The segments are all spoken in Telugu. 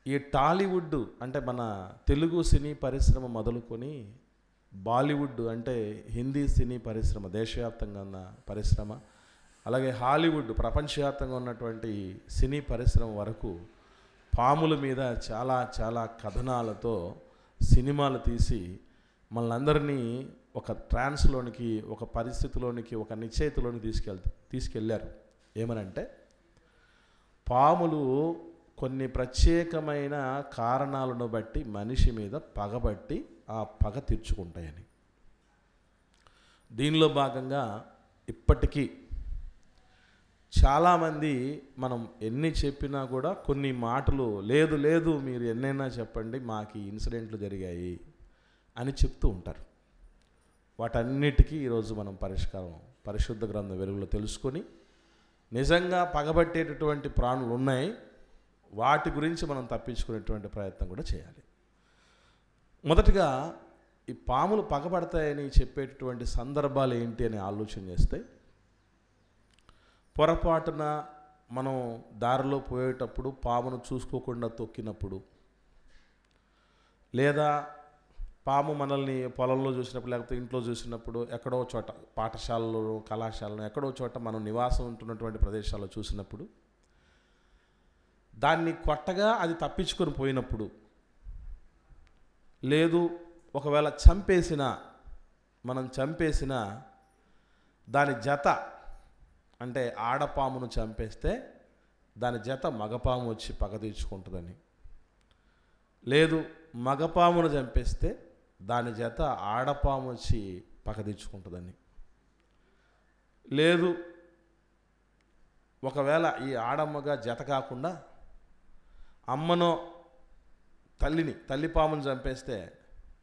ఈ టాలీవుడ్ అంటే మన తెలుగు సినీ పరిశ్రమ మొదలుకొని బాలీవుడ్ అంటే హిందీ సినీ పరిశ్రమ దేశవ్యాప్తంగా ఉన్న పరిశ్రమ, అలాగే హాలీవుడ్ ప్రపంచవ్యాప్తంగా ఉన్నటువంటి సినీ పరిశ్రమ వరకు పాముల మీద చాలా చాలా కథనాలతో సినిమాలు తీసి మనందరినీ ఒక ట్రాన్స్లోనికి, ఒక పరిస్థితిలోనికి, ఒక నిశ్చయితలోనికి తీసుకెళ్ళారు. ఏమనంటే పాములు కొన్ని ప్రత్యేకమైన కారణాలను బట్టి మనిషి మీద పగబట్టి ఆ పగ తీర్చుకుంటాయని. దీనిలో భాగంగా ఇప్పటికీ చాలామంది మనం ఎన్ని చెప్పినా కూడా కొన్ని మాటలు లేదు లేదు మీరు ఎన్నైనా చెప్పండి మాకు ఈ ఇన్సిడెంట్లు జరిగాయి అని చెప్తూ ఉంటారు. వాటన్నిటికీ ఈరోజు మనం పరిష్కారం పరిశుద్ధ గ్రంథ వెలుగులో తెలుసుకొని నిజంగా పగబట్టేటటువంటి ప్రాణులు ఉన్నాయి, వాటి గురించి మనం తప్పించుకునేటువంటి ప్రయత్నం కూడా చేయాలి. మొదటగా ఈ పాములు పగబడతాయని చెప్పేటటువంటి సందర్భాలు ఏంటి అని ఆలోచన చేస్తే, పొరపాటున మనం దారిలో పోయేటప్పుడు పామును చూసుకోకుండా తొక్కినప్పుడు, లేదా పాము మనల్ని పొలంలో చూసినప్పుడు, లేకపోతే ఇంట్లో చూసినప్పుడు, ఎక్కడో చోట పాఠశాలలో, కళాశాలలో ఎక్కడో చోట మనం నివాసం ఉంటున్నటువంటి ప్రదేశాల్లో చూసినప్పుడు, దాన్ని కొట్టగా అది తప్పించుకొని పోయినప్పుడు, లేదు ఒకవేళ మనం చంపేసిన దాని జత, అంటే ఆడపామును చంపేస్తే దాని జత మగపాము వచ్చి పగ తీర్చుకుంటుందని, లేదు మగపామును చంపేస్తే దాని జత ఆడపాము వచ్చి పగ తీర్చుకుంటుందని, లేదు ఒకవేళ ఈ ఆడమ్మగా జత కాకుండా అమ్మనో తల్లిపామును చంపేస్తే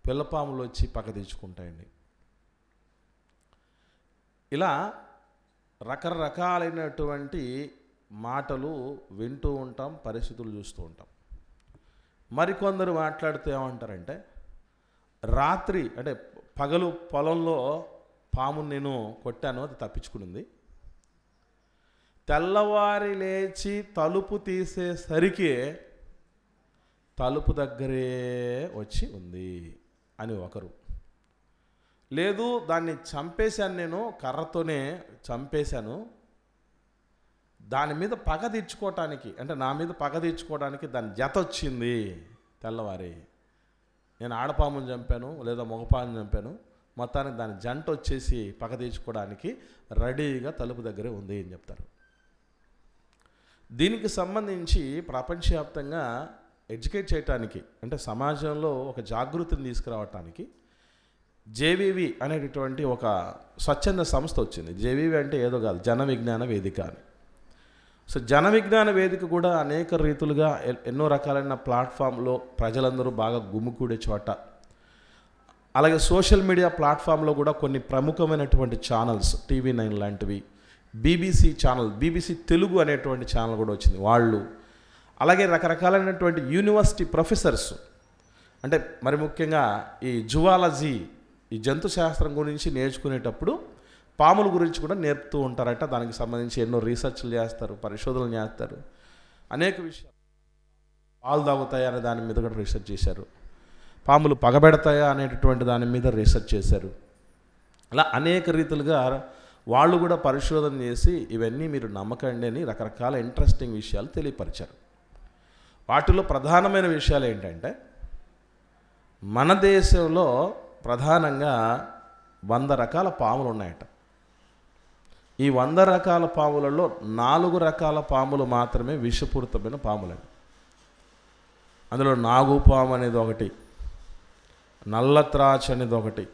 పిల్లపాములు వచ్చి పగ తీర్చుకుంటాయండి. ఇలా రకరకాలైనటువంటి మాటలు వింటూ ఉంటాం, పరిస్థితులు చూస్తూ ఉంటాం. మరికొందరు మాట్లాడుతూ ఏమంటారంటే, రాత్రి అంటే పగలు పొలంలో పామును నేను కొట్టాను, అది తప్పించుకునింది, తెల్లవారి లేచి తలుపు తీసేసరికి తలుపు దగ్గరే వచ్చి ఉంది అని ఒకరు, లేదు దాన్ని చంపేశాను, నేను కర్రతోనే చంపేశాను, దాని మీద పగ తీర్చుకోవటానికి, అంటే నా మీద పగ తీర్చుకోవడానికి దాని జత వచ్చింది తెల్లవారి, నేను ఆడపామును చంపాను లేదా మగపామును చంపాను, మొత్తానికి దాని జంట వచ్చేసి పగ తీర్చుకోవడానికి రెడీగా తలుపు దగ్గరే ఉంది అని చెప్తారు. దీనికి సంబంధించి ప్రపంచవ్యాప్తంగా ఎడ్యుకేట్ చేయటానికి, అంటే సమాజంలో ఒక జాగృతిని తీసుకురావటానికి జేవివి అనేటటువంటి ఒక స్వచ్ఛంద సంస్థ వచ్చింది. జేవివి అంటే ఏదో కాదు, జన విజ్ఞాన వేదిక అని. సో జన విజ్ఞాన వేదిక కూడా అనేక రీతులుగా ఎన్నో రకాలైన ప్లాట్ఫామ్లో ప్రజలందరూ బాగా గుమికూడే చోట, అలాగే సోషల్ మీడియా ప్లాట్ఫామ్లో కూడా కొన్ని ప్రముఖమైనటువంటి ఛానల్స్, TV9 లాంటివి, BBC ఛానల్, BBC తెలుగు అనేటువంటి ఛానల్ కూడా వచ్చింది వాళ్ళు, అలాగే రకరకాలైనటువంటి యూనివర్సిటీ ప్రొఫెసర్స్, అంటే మరి ముఖ్యంగా ఈ జువాలజీ, ఈ జంతు శాస్త్రం గురించి నేర్చుకునేటప్పుడు పాముల గురించి కూడా నేర్పుతూ ఉంటారట. దానికి సంబంధించి ఎన్నో రీసెర్చ్లు చేస్తారు, పరిశోధనలు చేస్తారు, అనేక విషయాలు. పాలు తాగుతాయా అనే దాని మీద కూడా రీసెర్చ్ చేశారు, పాములు పగబెడతాయా అనేటటువంటి దాని మీద రీసెర్చ్ చేశారు. అలా అనేక రీతులుగా వాళ్ళు కూడా పరిశోధన చేసి ఇవన్నీ మీరు నమ్మకండి అని రకరకాల ఇంట్రెస్టింగ్ విషయాలు తెలియపరిచారు. వాటిలో ప్రధానమైన విషయాలు ఏంటంటే, మన దేశంలో ప్రధానంగా 100 రకాల పాములు ఉన్నాయట. ఈ 100 రకాల పాములలో 4 రకాల పాములు మాత్రమే విషపూరితమైన పాములండి. అందులో నాగుపాము అనేది ఒకటి, నల్లత్రాచ్ అనేది ఒకటి,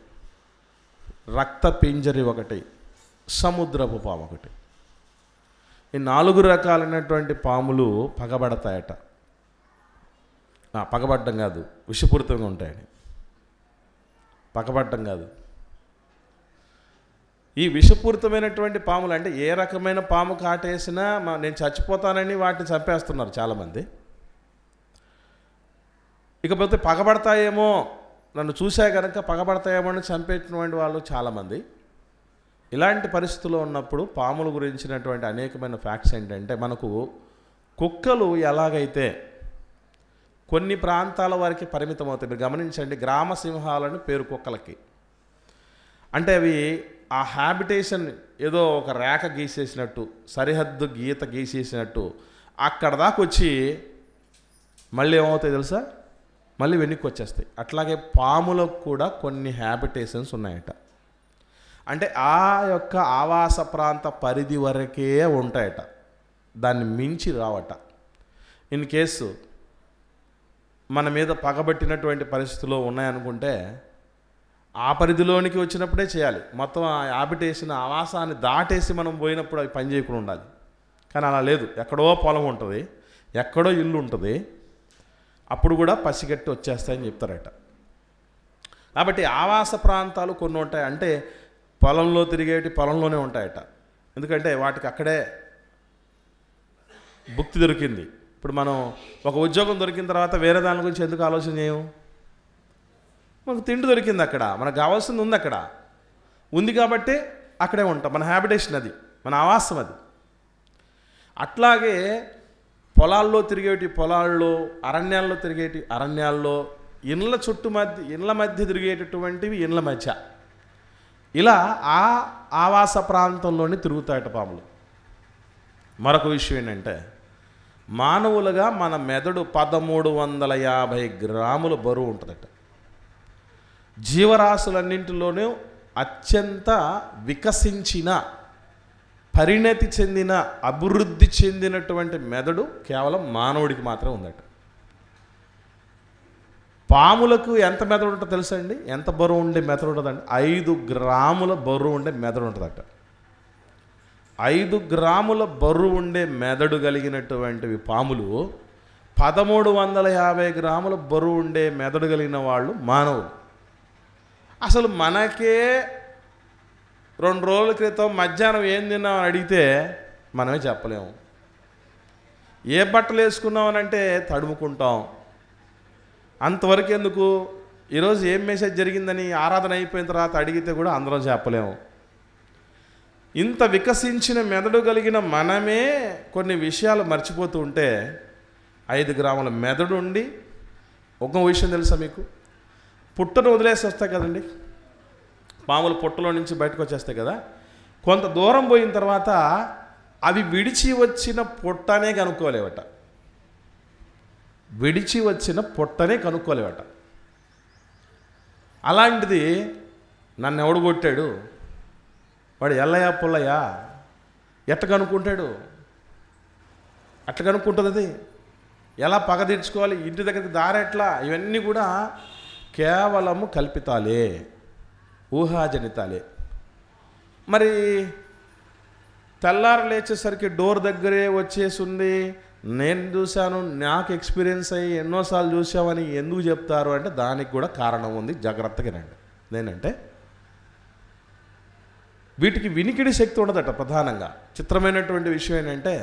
రక్త పింజరి ఒకటి, సముద్రపు పాము ఒకటి. ఈ 4 రకాలైనటువంటి పాములు పగబడతాయట. పగబడ్డం కాదు, విషపూరితంగా ఉంటాయని. పగబడ్డం కాదు. ఈ విషపూరితమైనటువంటి పాములు అంటే ఏ రకమైన పాము కాటేసినా నేను చచ్చిపోతానని వాటిని చంపేస్తున్నారు చాలామంది. ఇకపోతే పగబడతాయేమో, నన్ను చూసా కనుక పగబడతాయేమో అని చంపేటువంటి వాళ్ళు చాలామంది. ఇలాంటి పరిస్థితుల్లో ఉన్నప్పుడు పాముల గురించినటువంటి అనేకమైన ఫ్యాక్ట్స్ ఏంటంటే, మనకు కుక్కలు ఎలాగైతే కొన్ని ప్రాంతాల వరకు పరిమితం అవుతాయి. మీరు గమనించండి, గ్రామ సింహాలను పేరు కుక్కలకి. అంటే అవి ఆ హ్యాబిటేషన్ ఏదో ఒక రేఖ గీసేసినట్టు, సరిహద్దు గీత గీసేసినట్టు అక్కడ దాకా వచ్చి మళ్ళీ ఏమవుతాయి తెలుసా, మళ్ళీ వెనక్కి వచ్చేస్తాయి. అట్లాగే పాములకు కూడా కొన్ని హ్యాబిటేషన్స్ ఉన్నాయట. అంటే ఆ యొక్క ఆవాస ప్రాంత పరిధి వరకే ఉంటాయట, దాన్ని మించి రావట. ఇన్ కేసు మన మీద పగబట్టినటువంటి పరిస్థితుల్లో ఉన్నాయనుకుంటే ఆ పరిధిలోనికి వచ్చినప్పుడే చేయాలి. మొత్తం ఆ హ్యాబిటేషన్ ఆవాసాన్ని దాటేసి మనం పోయినప్పుడు అవి పని చేయకుండా ఉండాలి. కానీ అలా లేదు, ఎక్కడో పొలం ఉంటుంది, ఎక్కడో ఇల్లు ఉంటుంది, అప్పుడు కూడా పసిగట్టి వచ్చేస్తాయని చెప్తారట. కాబట్టి ఆవాస ప్రాంతాలు కొన్ని ఉంటాయి. అంటే పొలంలో తిరిగేటి పొలంలోనే ఉంటాయట. ఎందుకంటే వాటికి అక్కడే భుక్తి దొరికింది. ఇప్పుడు మనం ఒక ఉద్యోగం దొరికిన తర్వాత వేరే దాని గురించి ఎందుకు ఆలోచన చేయము? మనకు తిండి దొరికింది, అక్కడ మనకు కావాల్సింది ఉంది, అక్కడ ఉంది కాబట్టి అక్కడే ఉంటాం. మన హ్యాబిటేషన్ అది, మన ఆవాసం అది. అట్లాగే పొలాల్లో తిరిగేటి పొలాల్లో, అరణ్యాల్లో తిరిగేటి అరణ్యాల్లో, ఇండ్ల మధ్య తిరిగేటటువంటివి ఇండ్ల మధ్య, ఇలా ఆ ఆవాస ప్రాంతంలోనే తిరుగుతాయట పాములు. మరొక విషయం ఏంటంటే, మానవులుగా మన మెదడు 1350 గ్రాముల బరువు ఉంటుందట. జీవరాశులన్నింటిలోనూ అత్యంత వికసించిన, పరిణతి చెందిన, అభివృద్ధి చెందినటువంటి మెదడు కేవలం మానవుడికి మాత్రమే ఉందట. పాములకు ఎంత మెదడు ఉంటుందో తెలుసా అండి? ఎంత బరువు ఉండే మెదడు ఉంటుందండి? 5 గ్రాముల బరువు ఉండే మెదడు ఉంటుందట. 5 గ్రాముల బరువు ఉండే మెదడు కలిగినటువంటివి పాములు. 1350 గ్రాముల బరువు ఉండే మెదడు కలిగిన వాళ్ళు మానవులు. అసలు మనకే 2 రోజుల క్రితం మధ్యాహ్నం ఏం తిన్నామని అడిగితే మనమే చెప్పలేము. ఏ బట్టలు వేసుకున్నామని అంటే తడుముకుంటాం. అంతవరకు ఎందుకు, ఈరోజు ఏం మెసేజ్ జరిగిందని ఆరాధన అయిపోయిన తర్వాత అడిగితే కూడా అందరం చెప్పలేము. ఇంత వికసించిన మెదడు కలిగిన మనమే కొన్ని విషయాలు మర్చిపోతూ ఉంటే 5 గ్రాముల మెదడు ఉండి, ఒక విషయం తెలుసా మీకు? పుట్టను వదిలేసి వస్తాయి కదండి పాములు, పుట్టలో నుంచి బయటకు వచ్చేస్తాయి కదా. కొంత దూరం పోయిన తర్వాత అవి విడిచి వచ్చిన పుట్టనే కనుక్కోలేవట. విడిచి వచ్చిన పుట్టనే కనుక్కోలేవట. అలాంటిది నన్ను ఎవడు కొట్టాడు, వాడు ఎల్లయ్యా పుల్లయ్యా ఎట్ట కనుక్కుంటాడు? అట్లా కనుక్కుంటుంది అది. ఎలా పగ తీర్చుకోవాలి, ఇంటి దగ్గరికి దారెట్లా, ఇవన్నీ కూడా కేవలము కల్పితాలే, ఊహాజనితాలే. మరి తెల్లారు లేచేసరికి డోర్ దగ్గరే వచ్చేసింది, నేను చూశాను, నాకు ఎక్స్పీరియన్స్ అయ్యి ఎన్నోసార్లు చూసామని ఎందుకు చెప్తారు అంటే దానికి కూడా కారణం ఉంది, జాగ్రత్తగా రండి. నేనంటే వీటికి వినికిడి శక్తి ఉండదట. ప్రధానంగా చిత్రమైనటువంటి విషయం ఏంటంటే,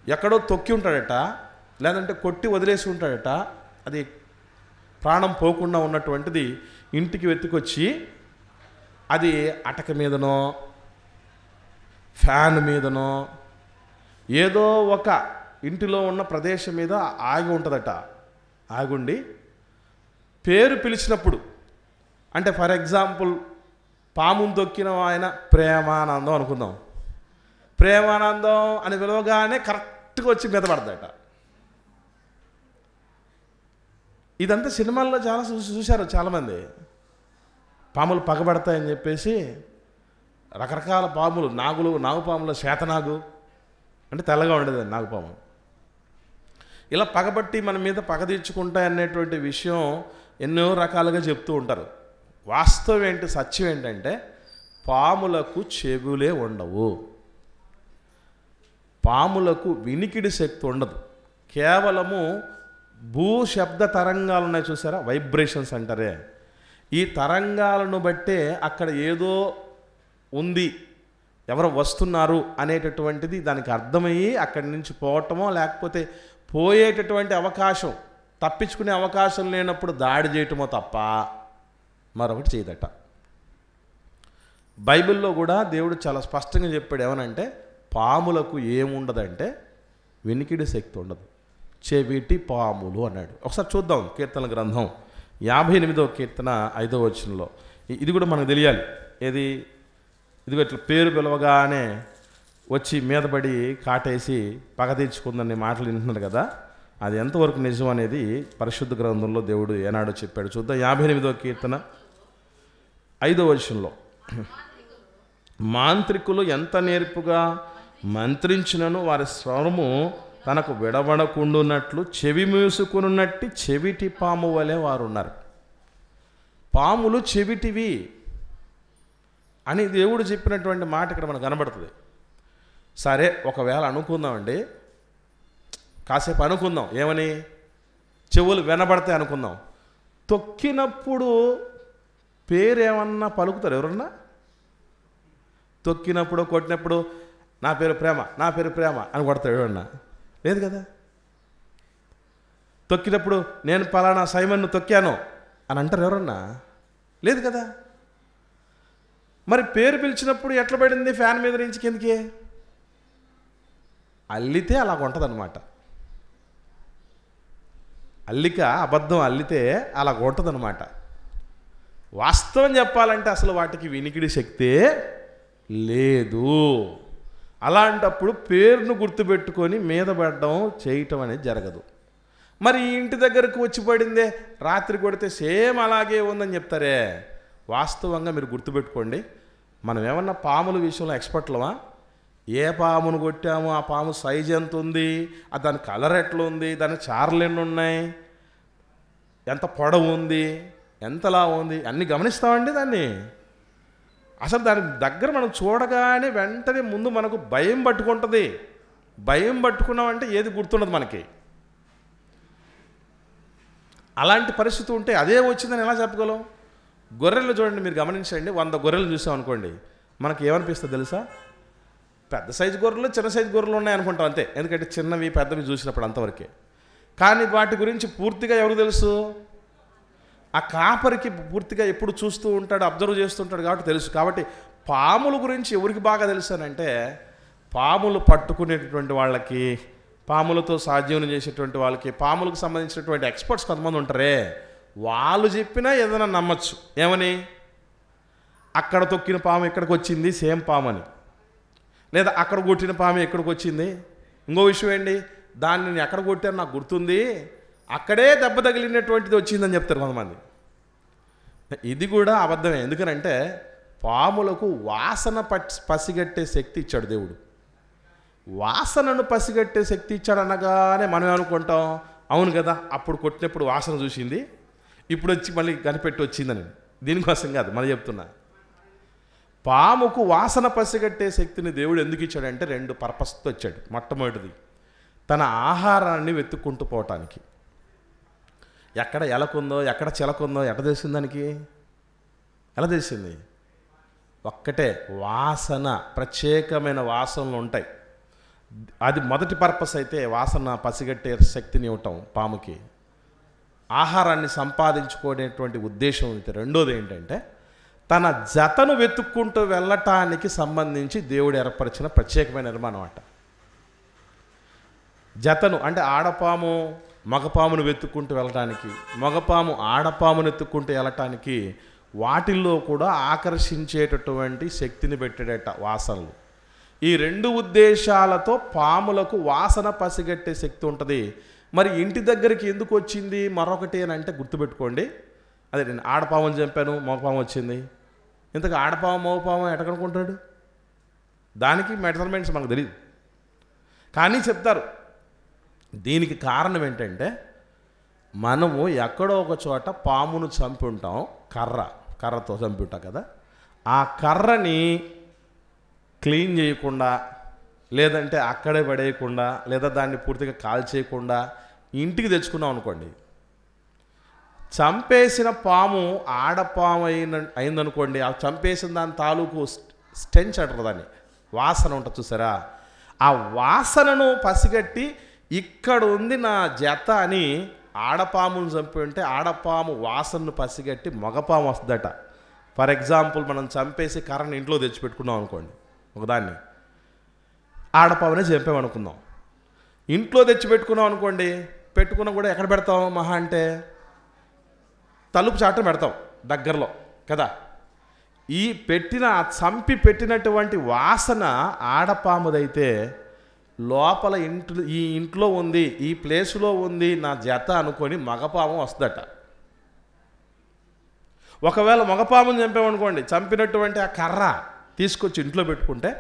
ఎక్కడో తొక్కి ఉంటాడట, లేదంటే కొట్టి వదిలేసి ఉంటాడట. అది ప్రాణం పోకుండా ఉన్నటువంటిది ఇంటికి వెతుకొచ్చి అది అటక మీదనో ఫ్యాన్ మీదనో ఏదో ఒక ఇంటిలో ఉన్న ప్రదేశం మీద ఆగి ఉంటుందట. ఆగుండి పేరు పిలిచినప్పుడు, అంటే ఫర్ ఎగ్జాంపుల్ పామును తొక్కిన ఆయన ప్రేమానందం అనుకుందాం. ప్రేమానందం అని పిలవగానే కరెక్ట్గా వచ్చి మీద పడదట. ఇదంతా సినిమాల్లో చాలా చూశారు చాలామంది. పాములు పగబడతాయని చెప్పేసి రకరకాల పాములు, నాగుపాములు, శ్వేతనాగు అంటే తెల్లగా ఉండేది నాగుపాము, ఇలా పగబట్టి మన మీద పగ తీర్చుకుంటాయనేటువంటి విషయం ఎన్నో రకాలుగా చెప్తూ ఉంటారు. వాస్తవం ఏంటి, సత్యం ఏంటంటే పాములకు చెవులే ఉండవు, పాములకు వినికిడి శక్తి ఉండదు. కేవలము భూశబ్ద తరంగాలు ఉన్నాయి చూసారా, వైబ్రేషన్స్ అంటారే, ఈ తరంగాలను బట్టే అక్కడ ఏదో ఉంది, ఎవరు వస్తున్నారు అనేటటువంటిది దానికి అర్థమయ్యి అక్కడి నుంచి పోవటమో లేకపోతే పోయేటటువంటి అవకాశం, తప్పించుకునే అవకాశం లేనప్పుడు దాడి చేయటమో తప్ప మరొకటి చేయదట. బైబిల్లో కూడా దేవుడు చాలా స్పష్టంగా చెప్పాడు. ఏమనంటే పాములకు ఏముండదంటే వినికిడి శక్తి ఉండదు. చెవిటి పాములు అన్నాడు. ఒకసారి చూద్దాం కీర్తన గ్రంథం 58వ కీర్తన 5వ వచనంలో. ఇది కూడా మనకు తెలియాలి. ఏది? ఇదిగో ఇట్లా పేరు పిలవగానే వచ్చి మీదపడి కాటేసి పగ తీర్చుకుందని మాటలు వింటున్నారు కదా, అది ఎంతవరకు నిజం అనేది పరిశుద్ధ గ్రంథంలో దేవుడు ఏనాడో చెప్పాడు. చూద్దాం 58వ కీర్తన 5వ వచనంలో. మాంత్రికులు ఎంత నేర్పుగా మంత్రించినను వారి స్వరము తనకు విడబడకుండున్నట్లు చెవి మూసుకున్నట్టి చెవిటి పాము వలె వారు ఉన్నారు. పాములు చెవిటివి అని దేవుడు చెప్పినటువంటి మాట ఇక్కడ మనకు కనబడుతుంది. సరే, ఒకవేళ అనుకుందామండి, కాసేపు అనుకుందాం, ఏమని? చెవులు వినబడతాయి అనుకుందాం. తొక్కినప్పుడు పేరేమన్నా పలుకుతారు ఎవరన్నా? తొక్కినప్పుడు కొట్టినప్పుడు నా పేరు ప్రేమ, నా పేరు ప్రేమ అని కొడతాడు ఎవరన్నా? లేదు కదా. తొక్కినప్పుడు నేను పలానా సైమన్ను తొక్కాను అని అంటారు ఎవరన్నా? లేదు కదా. మరి పేరు పిలిచినప్పుడు ఎట్లా పడింది ఫ్యాన్ మీద నుంచి కిందకి? అల్లితే అలాగ ఉంటుంది అన్నమాట. అల్లిక అబద్ధం అల్లితే అలాగ ఉంటుంది అన్నమాట. వాస్తవం చెప్పాలంటే అసలు వాటికి వినికిడి శక్తే లేదు. అలాంటప్పుడు పేరును గుర్తుపెట్టుకొని మీద పడడం చేయటం అనేది జరగదు. మరి ఇంటి దగ్గరకు వచ్చి పడిందే, రాత్రి కొడితే సేమ్ అలాగే ఉందని చెప్తారే. వాస్తవంగా మీరు గుర్తుపెట్టుకోండి, మనం ఏమన్నా పాముల విషయంలో ఎక్స్పర్ట్లమా? ఏ పామును కొట్టాము, ఆ పాము సైజ్ ఎంత ఉంది, దాని కలర్ ఎట్లా ఉంది, దాని చారలు ఎన్ని ఉన్నాయి, ఎంత పొడవు ఉంది, ఎంతలా ఉంది, అన్నీ గమనిస్తామండి దాన్ని. అసలు దాని దగ్గర మనం చూడగానే వెంటనే ముందు మనకు భయం పట్టుకుంటుంది. భయం పట్టుకున్నామంటే ఏది గుర్తుండదు మనకి. అలాంటి పరిస్థితి ఉంటే అదే వచ్చిందని ఎలా చెప్పగలం? గొర్రెలు చూడండి, మీరు గమనించండి. 100 గొర్రెలు చూసాం అనుకోండి, మనకి ఏమనిపిస్తుంది తెలుసా? పెద్ద సైజు గొర్రెలు, చిన్న సైజు గొర్రెలు ఉన్నాయి అనుకుంటాం అంతే. ఎందుకంటే చిన్నవి పెద్దవి చూసినప్పుడు అంతవరకే. కానీ వాటి గురించి పూర్తిగా ఎవరు తెలుసు? ఆ కాపరికి పూర్తిగా ఎప్పుడు చూస్తూ ఉంటాడు, అబ్జర్వ్ చేస్తుంటాడు కాబట్టి తెలుసు. కాబట్టి పాముల గురించి ఎవరికి బాగా తెలుసు అని అంటే, పాములు పట్టుకునేటటువంటి వాళ్ళకి, పాములతో సాధ్యం చేసేటువంటి వాళ్ళకి, పాములకు సంబంధించినటువంటి ఎక్స్పర్ట్స్ కొంతమంది ఉంటారే, వాళ్ళు చెప్పినా ఏదైనా నమ్మచ్చు. ఏమని? అక్కడ తొక్కిన పాము ఇక్కడికి వచ్చింది సేమ్ పాము అని, లేదా అక్కడ కొట్టిన పాము ఎక్కడికి వచ్చింది. ఇంకో విషయం ఏంటి, దాన్ని నేను ఎక్కడ కొట్టాను నాకు గుర్తుంది, అక్కడే దెబ్బ తగిలినటువంటిది వచ్చిందని చెప్తారు కొంతమంది. ఇది కూడా అబద్ధమే. ఎందుకనంటే పాములకు వాసన పసిగట్టే శక్తి ఇచ్చాడు దేవుడు. వాసనను పసిగట్టే శక్తి ఇచ్చాడు అనగానే మనం ఏమనుకుంటాం, అవును కదా అప్పుడు కొట్టినప్పుడు వాసన చూసింది, ఇప్పుడు వచ్చి మళ్ళీ కనిపెట్టి వచ్చిందని. దీనికోసం కాదు మనం చెప్తున్నా. పాముకు వాసన పసిగట్టే శక్తిని దేవుడు ఎందుకు ఇచ్చాడంటే 2 పర్పస్తో ఇచ్చాడు. మొట్టమొదటిది తన ఆహారాన్ని వెతుక్కుంటూ పోవటానికి. ఎక్కడ ఎలకుందో, ఎక్కడ చిలకుందో ఎట్లా తెలిసింది దానికి? ఎలా తెలిసింది? ఒక్కటే, వాసన, ప్రత్యేకమైన వాసనలు ఉంటాయి. అది మొదటి పర్పస్ అయితే, వాసన పసిగట్టే శక్తిని ఇవ్వటం పాముకి, ఆహారాన్ని సంపాదించుకునేటువంటి ఉద్దేశం అయితే. రెండోది ఏంటంటే తన జతను వెతుక్కుంటూ వెళ్ళటానికి సంబంధించి దేవుడు ఏర్పరిచిన ప్రత్యేకమైన నిర్మాణం అట. జతను అంటే ఆడపాము మగపామును వెతుక్కుంటూ వెళ్ళటానికి, మగపాము ఆడపామును వెతుక్కుంటూ వెళ్ళటానికి, వాటిల్లో కూడా ఆకర్షించేటటువంటి శక్తిని పెట్టాడట వాసనలు. ఈ 2 ఉద్దేశాలతో పాములకు వాసన పసిగట్టే శక్తి ఉంటుంది. మరి ఇంటి దగ్గరికి ఎందుకు వచ్చింది మరొకటి అని అంటే గుర్తుపెట్టుకోండి, అదే నేను ఆడపాముని చంపాను మగపాము వచ్చింది. ఇంతకు ఆడపాము మగపాము ఎట్ట కనుక్కుంటాడు? దానికి మెజర్మెంట్స్ మనకు తెలియదు, కానీ చెప్తారు. దీనికి కారణం ఏంటంటే, మనము ఎక్కడో ఒక చోట పామును చంపి ఉంటాం, కర్రతో చంపి ఉంటాం కదా, ఆ కర్రని క్లీన్ చేయకుండా, లేదంటే అక్కడే పడేయకుండా, లేదా దాన్ని పూర్తిగా కాల్చేయకుండా ఇంటికి తెచ్చుకున్నాం అనుకోండి, చంపేసిన పాము ఆడపాము అయిందనుకోండి, ఆ చంపేసిన దాని తాలూకు స్టెంచ్ అంటారు, దాన్ని వాసన ఉంటుంది చూసారా, ఆ వాసనను పసిగట్టి ఇక్కడ ఉంది నా జత అని ఆడపామును చంపి ఉంటే ఆడపాము వాసనను పసిగట్టి మగపాము వస్తుందట. ఫర్ ఎగ్జాంపుల్, మనం చంపేసి కర్రను ఇంట్లో తెచ్చిపెట్టుకున్నాం అనుకోండి, ఒకదాన్ని ఆడపామునే చంపామనుకుందాం. ఇంట్లో తెచ్చి పెట్టుకున్నాం అనుకోండి, పెట్టుకున్నా కూడా ఎక్కడ పెడతాం? మహా అంటే తలుపు చాట పెడతాం దగ్గరలో కదా. ఈ చంపి పెట్టినటువంటి వాసన ఆడపాముదైతే లోపల ఈ ఇంట్లో ఉంది, ఈ ప్లేసులో ఉంది నా జత అనుకొని మగపాము వస్తుందట. ఒకవేళ మగపాముని చంపామనుకోండి, చంపినటువంటి ఆ కర్ర తీసుకొచ్చి ఇంట్లో పెట్టుకుంటే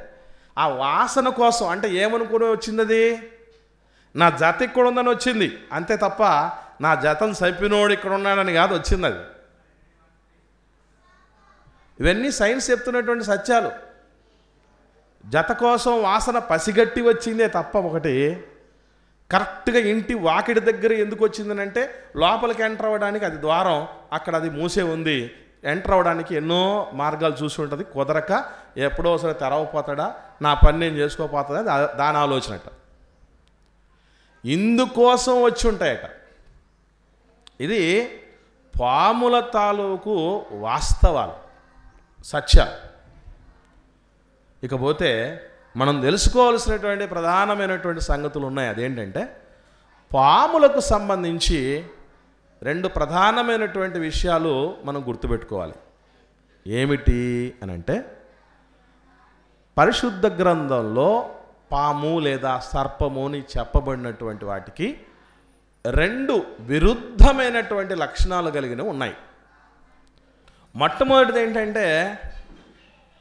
ఆ వాసన కోసం, అంటే ఏమనుకుని వచ్చింది అది? నా జత ఇక్కడ ఉందని వచ్చింది అంతే తప్ప నా జతను చంపినోడు ఇక్కడ ఉన్నాడని కాదు వచ్చింది అది. ఇవన్నీ సైన్స్ చెప్తున్నటువంటి సత్యాలు. జత కోసం వాసన పసిగట్టి వచ్చిందే తప్ప ఒకటి కరెక్ట్గా ఇంటి వాకిడి దగ్గర ఎందుకు వచ్చిందని అంటే లోపలికి ఎంటర్ అవ్వడానికి అది ద్వారం, అక్కడ అది మూసే ఉంది, ఎంటర్ అవ్వడానికి ఎన్నో మార్గాలు చూసి ఉంటుంది. కుదరక ఎప్పుడో ఒకసారి తెరవపోతాడా, నా పని నేను చేసుకోపోతుందా, దాని ఆలోచనట. ఇందుకోసం వచ్చి ఉంటాయట. ఇది పాముల తాలూకు వాస్తవాలు, సత్యాలు. ఇకపోతే మనం తెలుసుకోవాల్సినటువంటి ప్రధానమైనటువంటి సంగతులు ఉన్నాయి. అదేంటంటే పాములకు సంబంధించి 2 ప్రధానమైనటువంటి విషయాలు మనం గుర్తుపెట్టుకోవాలి. ఏమిటి అని అంటే, పరిశుద్ధ గ్రంథంలో పాము లేదా సర్పము అని చెప్పబడినటువంటి వాటికి 2 విరుద్ధమైనటువంటి లక్షణాలు కలిగినవి ఉన్నాయి. మొట్టమొదటిది ఏంటంటే,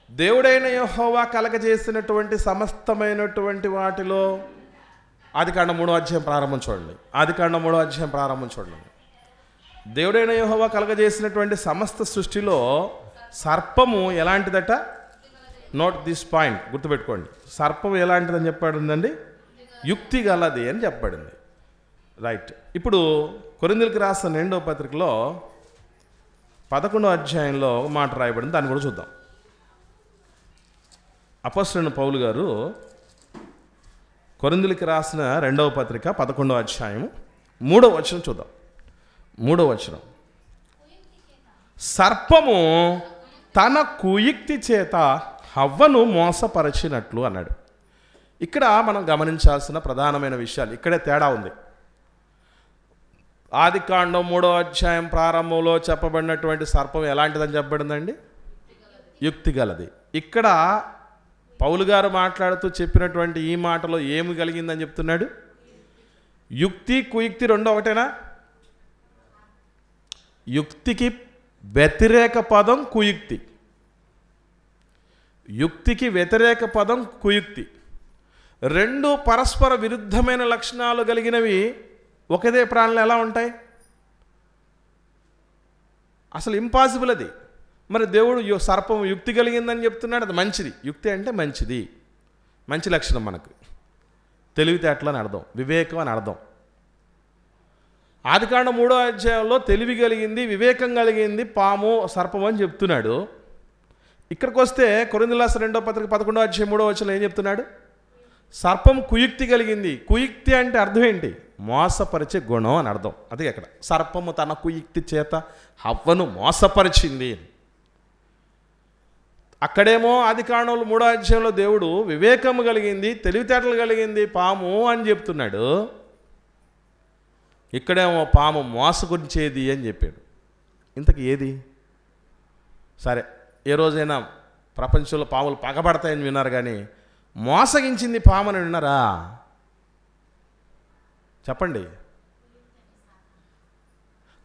దేవుడైన యెహోవా కలగజేసినటువంటి సమస్తమైనటువంటి వాటిలో ఆదికాండం 3వ అధ్యాయం ప్రారంభం చూడండి. ఆదికాండం 3వ అధ్యాయం ప్రారంభం చూడండి. దేవుడైన యెహోవా కలగజేసినటువంటి సమస్త సృష్టిలో సర్పము ఎలాంటిదట? నోట్ దిస్ పాయింట్, గుర్తుపెట్టుకోండి. సర్పం ఎలాంటిదని చెప్పబడిందండి? యుక్తి గలది అని చెప్పబడింది. రైట్. ఇప్పుడు కొరింథీయులకు రాసిన 2వ పత్రికలో 11వ అధ్యాయంలో మాట రాయబడింది, దాన్ని కూడా చూద్దాం. అపోస్తలుడైన పౌలు గారు కొరింథీయులకు రాసిన 2వ పత్రిక 11వ అధ్యాయం 3వ వచనం చూద్దాం. 3వ వచనం, సర్పము తన కుయుక్తి చేత హవ్వను మోసపరచినట్లు అన్నాడు. ఇక్కడ మనం గమనించాల్సిన ప్రధానమైన విషయాలు, ఇక్కడే తేడా ఉంది. ఆదికాండం 3వ అధ్యాయం ప్రారంభంలో చెప్పబడినటువంటి సర్పం ఎలాంటిదని చెప్పబడిందండి? యుక్తి గలది. ఇక్కడ పౌలు గారు మాట్లాడుతూ చెప్పినటువంటి ఈ మాటలో ఏమి కలిగిందని చెప్తున్నాడు? యుక్తి కుయుక్తి 2 ఒకటేనా? యుక్తికి వ్యతిరేక పదం కుయుక్తి, యుక్తికి వ్యతిరేక పదం కుయుక్తి. 2 పరస్పర విరుద్ధమైన లక్షణాలు కలిగినవి ఒకదే ప్రాణులు ఎలా ఉంటాయి? అసలు ఇంపాసిబుల్ అది. మరి దేవుడు సర్పం యుక్తి కలిగిందని చెప్తున్నాడు, అది మంచిది. యుక్తి అంటే మంచిది, మంచి లక్షణం, మనకు తెలివితేటలు అని అర్థం, వివేకం అని అర్థం. ఆదికాండం 3వ అధ్యాయంలో తెలివి కలిగింది, వివేకం కలిగింది పాము సర్పం అని చెప్తున్నాడు. ఇక్కడికి వస్తే కొరింథీయులకు రాసిన 2వ పత్రిక 11వ అధ్యాయం 3వ వచనంలో ఏం చెప్తున్నాడు? సర్పం కుయుక్తి కలిగింది. కుయుక్తి అంటే అర్థం ఏంటి? మోసపరిచే గుణం అని అర్థం. అది అక్కడ సర్పము తన కుయుక్తి చేత హవ్వను మోసపరిచింది. అక్కడేమో ఆదికాండంలో 3వ అధ్యాయంలో దేవుడు వివేకము కలిగింది, తెలివితేటలు కలిగింది పాము అని చెప్తున్నాడు. ఇక్కడేమో పాము మోసగుంచేది అని చెప్పాడు. ఇంతకు ఏది? సరే, ఏ రోజైనా ప్రపంచంలో పాములు పగబడతాయని విన్నారు, కానీ మోసగించింది పాము అని విన్నారా? చెప్పండి.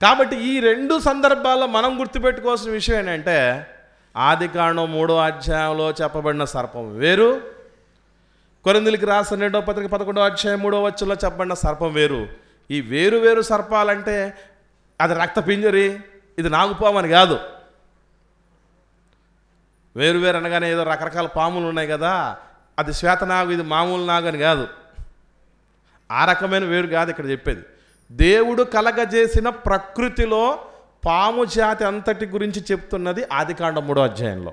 కాబట్టి ఈ 2 సందర్భాల్లో మనం గుర్తుపెట్టుకోవాల్సిన విషయం ఏంటంటే, ఆదికాండం 3వ అధ్యాయంలో చెప్పబడిన సర్పం వేరు, కొరింథీయులకు రాసిన 2వ పత్రిక 11వ అధ్యాయం 3వ వచనంలో చెప్పబడిన సర్పం వేరు. ఈ వేరు వేరు సర్పాలంటే అది రక్తపింజరి, ఇది నాగుపాము అని కాదు. వేరు వేరు అనగానే ఏదో రకరకాల పాములు ఉన్నాయి కదా, అది శ్వేతనాగు, ఇది మామూలు నాగు అని కాదు. ఆ రకమైన వేరు కాదు ఇక్కడ చెప్పేది. దేవుడు కలగజేసిన ప్రకృతిలో పాము జాతి అంతటి గురించి చెప్తున్నది ఆదికాండం 3వ అధ్యాయంలో.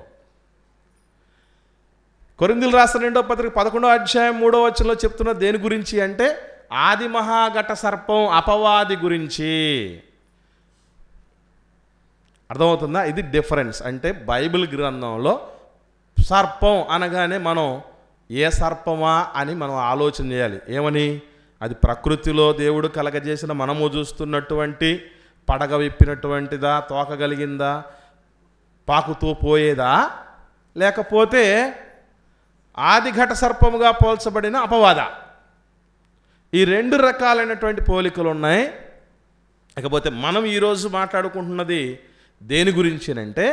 కొరింథీయులకు రాసిన 2వ పత్రిక 11వ అధ్యాయం 3వ వచనంలో చెప్తున్న దేని గురించి అంటే ఆది మహాఘట సర్పం అపవాది గురించి. అర్థమవుతుందా? ఇది డిఫరెన్స్. అంటే బైబిల్ గ్రంథంలో సర్పం అనగానే మనం ఏ సర్పమా అని మనం ఆలోచన చేయాలి. ఏమని అది ప్రకృతిలో దేవుడు కలగజేసిన మనము చూస్తున్నటువంటి పడగ విప్పినటువంటిదా, తోక కలిగిందా, పాకుతూ పోయేదా, లేకపోతే ఆది ఘట సర్పముగా పోల్చబడిన అపవాద? ఈ రెండు రకాలైనటువంటి పోలికలు ఉన్నాయి. ఇకపోతే మనం ఈరోజు మాట్లాడుకుంటున్నది దేని గురించినంటే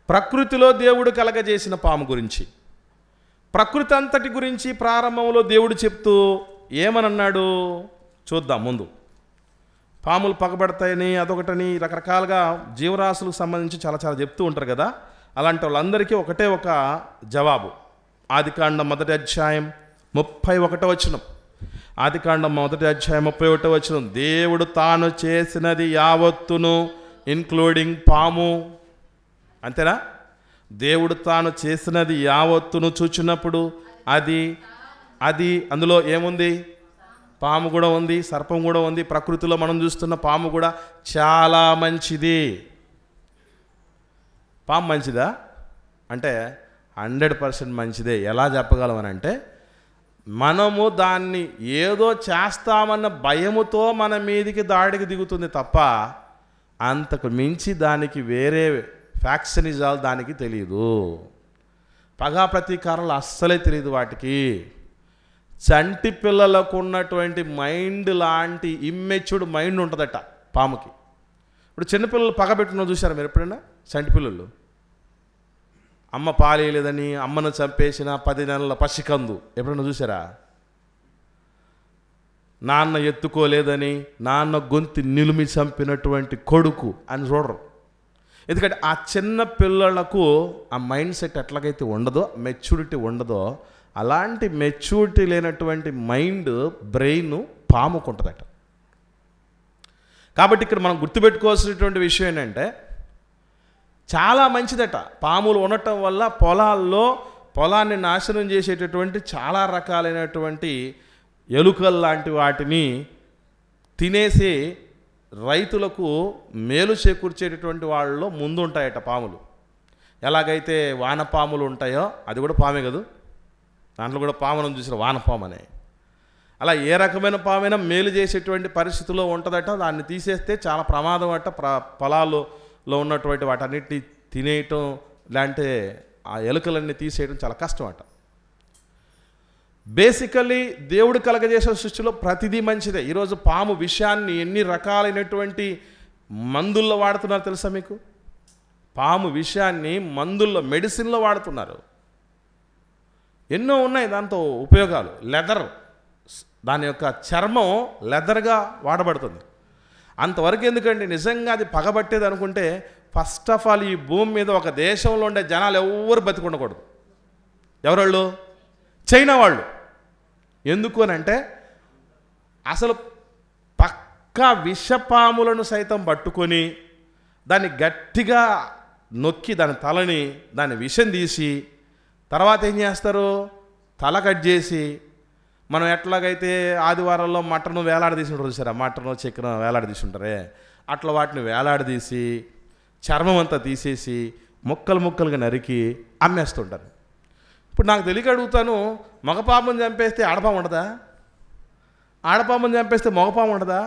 ప్రకృతిలో దేవుడు కలగజేసిన పాము గురించి. ప్రకృతి అంతటి గురించి ప్రారంభంలో దేవుడు చెప్తూ ఏమనన్నాడు చూద్దాం. ముందు పాములు పగబడతాయని, అదొకటని, రకరకాలుగా జీవరాశులకు సంబంధించి చాలా చాలా చెప్తూ ఉంటారు కదా. అలాంటి వాళ్ళందరికీ ఒకటే ఒక జవాబు. ఆదికాండం 1వ అధ్యాయం 31వ వచనం. ఆదికాండం 1వ అధ్యాయం 31వ వచనం. దేవుడు తాను చేసినది యావత్తును ఇన్క్లూడింగ్ పాము. అంతేనా? దేవుడు తాను చేసినది యావత్తును చూచినప్పుడు అది అందులో ఏముంది? పాము కూడా ఉంది, సర్పం కూడా ఉంది. ప్రకృతిలో మనం చూస్తున్న పాము కూడా చాలా మంచిది. పాము మంచిదా అంటే 100% మంచిదే. ఎలా చెప్పగలమనంటే మనము దాన్ని ఏదో చేస్తామన్న భయముతో మన మీదికి దాడికి దిగుతుంది తప్ప అంతకు మించి దానికి వేరే ఫ్యాక్సినిజాలు దానికి తెలియదు. పగా ప్రతీకారాలు అస్సలే తెలియదు వాటికి. చంటి పిల్లలకు ఉన్నటువంటి మైండ్ లాంటి ఇమ్మెచ్యూర్డ్ మైండ్ ఉంటుందట పాముకి. ఇప్పుడు చిన్నపిల్లలు పగబెట్టుకున్న చూసారా మీరు ఎప్పుడైనా? చంటి పిల్లలు అమ్మ పాలేయలేదని అమ్మను చంపేసిన 10 నెలల పసికందు ఎప్పుడైనా చూసారా? నాన్న ఎత్తుకోలేదని నాన్న గొంతు నిలుమి చంపినటువంటి కొడుకు అని చూడరు. ఎందుకంటే ఆ చిన్న పిల్లలకు ఆ మైండ్ సెట్ ఎట్లాగైతే ఉండదో, మెచ్యూరిటీ ఉండదో, అలాంటి మెచ్యూరిటీ లేనటువంటి మైండ్, బ్రెయిన్ పాముకు ఉంటుందట. కాబట్టి ఇక్కడ మనం గుర్తుపెట్టుకోవాల్సినటువంటి విషయం ఏంటంటే చాలా మంచిదట. పాములు ఉండటం వల్ల పొలాన్ని నాశనం చేసేటటువంటి చాలా రకాలైనటువంటి ఎలుకలు లాంటి వాటిని తినేసి రైతులకు మేలు చేకూర్చేటటువంటి వాళ్ళలో ముందు ఉంటాయట పాములు. ఎలాగైతే వానపాములు ఉంటాయో, అది కూడా పామే కదా, దాంట్లో కూడా పాములను చూసిన వానపాము అనే. అలా ఏ రకమైన పామైనా మేలు చేసేటువంటి పరిస్థితిలో ఉంటుందట. దాన్ని తీసేస్తే చాలా ప్రమాదం అట. పొలాల్లో ఉన్నటువంటి వాటన్నిటిని తినేయటం, లేదంటే ఆ ఎలుకలన్నీ తీసేయడం చాలా కష్టం అట. బేసికలీ దేవుడు కలగజేసే సృష్టిలో ప్రతిదీ మంచిదే. ఈరోజు పాము విషయాన్ని ఎన్ని రకాలైనటువంటి మందుల్లో వాడుతున్నారు తెలుసా మీకు? పాము విషయాన్ని మందుల్లో, మెడిసిన్లో వాడుతున్నారు. ఎన్నో ఉన్నాయి దాంతో ఉపయోగాలు. లెదర్, దాని యొక్క చర్మం లెదర్గా వాడబడుతుంది. అంతవరకు ఎందుకండి? నిజంగా అది పగబట్టేది అనుకుంటే ఫస్ట్ ఆఫ్ ఆల్ ఈ భూమి మీద ఒక దేశంలో ఉండే జనాలు ఎవరు బతికుండకూడదు. ఎవరోళ్ళు? చైనా వాళ్ళు. ఎందుకు అని అంటే అసలు పక్కా విషపాములను సైతం పట్టుకొని దాన్ని గట్టిగా నొక్కి దాని తలని, దాని విషం తీసి తర్వాత ఏం చేస్తారు? తల కట్ చేసి, మనం ఎట్లాగైతే ఆదివారంలో మటన్ వేలాడదీసి ఉంటారు చూసారా, మటన్ చికెన్ వేలాడదీసి ఉంటారే, అట్లా వాటిని వేలాడదీసి చర్మం అంతా తీసేసి ముక్కలు ముక్కలుగా నరికి అమ్మేస్తుంటారు. ఇప్పుడు నాకు తెలియక అడుగుతాను, మగపాముని చంపేస్తే ఆడపాము ఉండదా? ఆడపాముని చంపేస్తే మగపాము ఉండదా?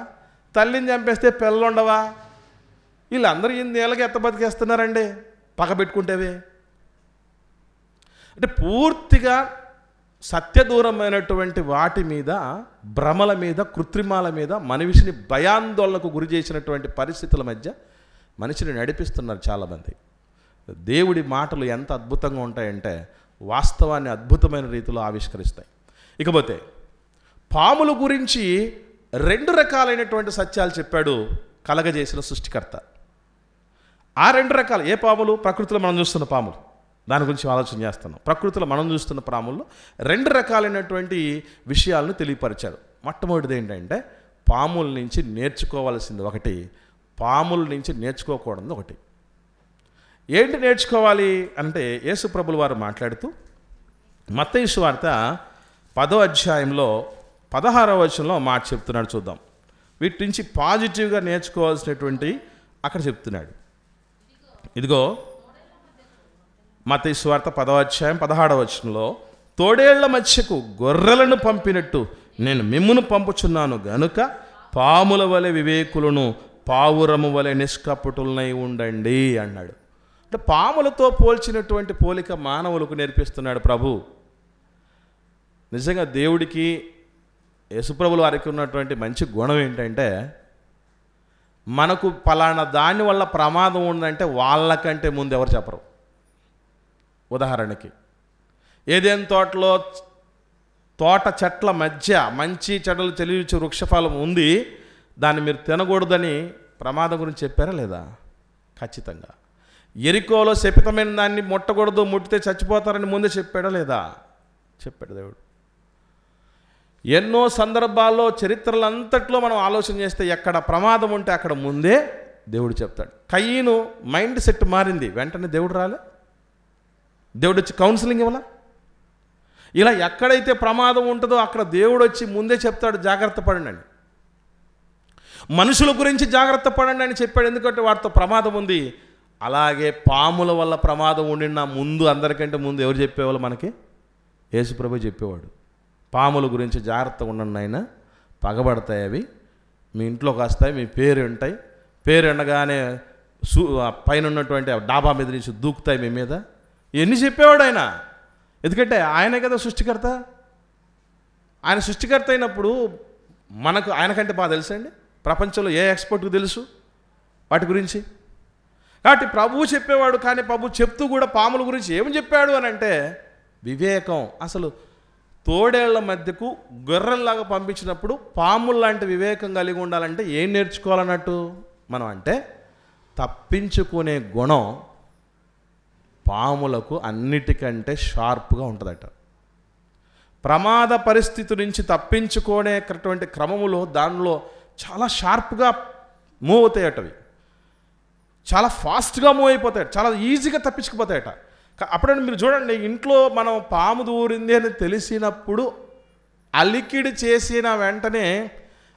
తల్లిని చంపేస్తే పిల్లలు ఉండవా? వీళ్ళందరూ ఇన్నేళ్ళకి ఎత్త బతికేస్తున్నారండి పగబెట్టుకుంటేవే. అంటే పూర్తిగా సత్యదూరమైనటువంటి వాటి మీద, భ్రమల మీద, కృత్రిమాల మీద మనిషిని భయాందోళనకు గురి చేసినటువంటి పరిస్థితుల మధ్య మనిషిని నడిపిస్తున్నారు చాలామంది. దేవుడి మాటలు ఎంత అద్భుతంగా ఉంటాయంటే వాస్తవాన్ని అద్భుతమైన రీతిలో ఆవిష్కరిస్తాయి. ఇకపోతే పాముల గురించి 2 రకాలైనటువంటి సత్యాలు చెప్పాడు కలగజేసిన సృష్టికర్త. ఆ 2 రకాలు ఏ పాములు? ప్రకృతిలో మనం చూస్తున్న పాములు. దాని గురించి ఆలోచన చేస్తున్నాం. ప్రకృతిలో మనం చూస్తున్న పాముల్లో 2 రకాలైనటువంటి విషయాలను తెలియపరిచారు. మొట్టమొదటిది ఏంటంటే పాముల నుంచి నేర్చుకోవాల్సింది ఒకటి, పాముల నుంచి నేర్చుకోకూడదు ఒకటి. ఏంటి నేర్చుకోవాలి అంటే యేసు ప్రభులు వారు మాట్లాడుతూ మత్తయి సువార్త 10వ అధ్యాయంలో 16వ వచనంలో మాట చెప్తున్నాడు. చూద్దాం. వీటి నుంచి పాజిటివ్గా నేర్చుకోవాల్సినటువంటి అక్కడ చెప్తున్నాడు. ఇదిగో మత్తయి సువార్త 10వ అధ్యాయం 16వ వచనంలో, తోడేళ్ల మధ్యకు గొర్రెలను పంపినట్టు నేను మిమ్మును పంపుచున్నాను గనుక పాముల వలె వివేకులను పావురము వలె నిష్కపటులనై ఉండండి అన్నాడు. అంటే పాములతో పోల్చినటువంటి పోలిక మానవులకు నేర్పిస్తున్నాడు ప్రభు. నిజంగా దేవుడికి యేసుప్రభుల వారికి ఉన్నటువంటి మంచి గుణం ఏంటంటే, మనకు పలానా దాని వల్ల ప్రమాదం ఉందంటే వాళ్ళకంటే ముందు ఎవరు చెప్పరు. ఉదాహరణకి ఏదైనా తోటలో తోట చెట్ల మధ్య మంచి చెడ్డలు తెలియచు వృక్షఫలం ఉంది, దాన్ని మీరు తినకూడదని ప్రమాదం గురించి చెప్పారా లేదా? ఖచ్చితంగా. ఎరికోలో శపితమైన దాన్ని ముట్టకూడదు, ముట్టితే చచ్చిపోతారని ముందే చెప్పాడా లేదా? చెప్పాడు దేవుడు. ఎన్నో సందర్భాల్లో చరిత్రలంతట్లో మనం ఆలోచన చేస్తే ఎక్కడ ప్రమాదం ఉంటే అక్కడ ముందే దేవుడు చెప్తాడు. కయ్యను మైండ్ సెట్ మారింది, వెంటనే దేవుడు రాలే, దేవుడు వచ్చి కౌన్సిలింగ్ ఇవ్వాల. ఇలా ఎక్కడైతే ప్రమాదం ఉంటుందో అక్కడ దేవుడు వచ్చి ముందే చెప్తాడు, జాగ్రత్త పడండి అని. మనుషుల గురించి జాగ్రత్త పడండి అని చెప్పాడు, ఎందుకంటే వాటితో ప్రమాదం ఉంది. అలాగే పాముల వల్ల ప్రమాదం ఉండిన ముందు అందరికంటే ముందు ఎవరు చెప్పేవాళ్ళు మనకి? యేసుప్రభు చెప్పేవాడు. పాముల గురించి జాగ్రత్తగా ఉండండి ఆయన, పగబడతాయి అవి, మీ ఇంట్లోకి వస్తాయి, మీ పేరు ఉంటాయి, పేరు ఉండగానే పైన ఉన్నటువంటి డాబా మీద నుంచి దూకుతాయి మీ మీద. ఎన్ని చెప్పేవాడు ఆయన, ఎందుకంటే ఆయనే కదా సృష్టికర్త. ఆయన సృష్టికర్త అయినప్పుడు మనకు ఆయనకంటే బాగా తెలుసండి. ప్రపంచంలో ఏ ఎక్స్పర్ట్కి తెలుసు వాటి గురించి? కాబట్టి ప్రభువు చెప్పేవాడు, కానీ ప్రభు చెప్తూ కూడా పాముల గురించి ఏమి చెప్పాడు అని అంటే వివేకం. అసలు తోడేళ్ల మధ్యకు గొర్రెల్లాగా పంపించినప్పుడు పాముల లాంటి వివేకం కలిగి ఉండాలంటే ఏం నేర్చుకోవాలన్నట్టు మనం అంటే, తప్పించుకునే గుణం పాములకు అన్నిటికంటే షార్ప్గా ఉంటుందట. ప్రమాద పరిస్థితి నుంచి తప్పించుకునేటటువంటి క్రమములో దానిలో చాలా షార్ప్గా మూవ్ అవుతాయట, అవి చాలా ఫాస్ట్గా మూవ్ అయిపోతాయట, చాలా ఈజీగా తప్పించుకుపోతాయట. అప్పుడంటే మీరు చూడండి, ఇంట్లో మనం పాము దూరింది అని తెలిసినప్పుడు అలికిడి చేసిన వెంటనే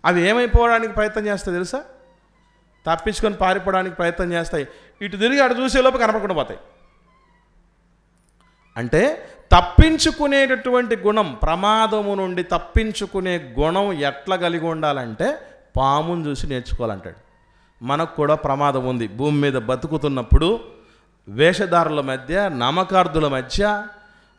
అవి ఏమైపోవడానికి ప్రయత్నం చేస్తాయి తెలుసా? తప్పించుకొని పారిపోవడానికి ప్రయత్నం చేస్తాయి. ఇటు తిరిగి అటు చూసేలోపు కనపడకుండా పోతాయి. అంటే తప్పించుకునేటటువంటి గుణం, ప్రమాదము నుండి తప్పించుకునే గుణం ఎట్లా కలిగి ఉండాలంటే పామును చూసి నేర్చుకోవాలంటాడు. మనకు కూడా ప్రమాదం ఉంది. భూమి మీద బతుకుతున్నప్పుడు వేషధారుల మధ్య, నమ్మకార్థుల మధ్య,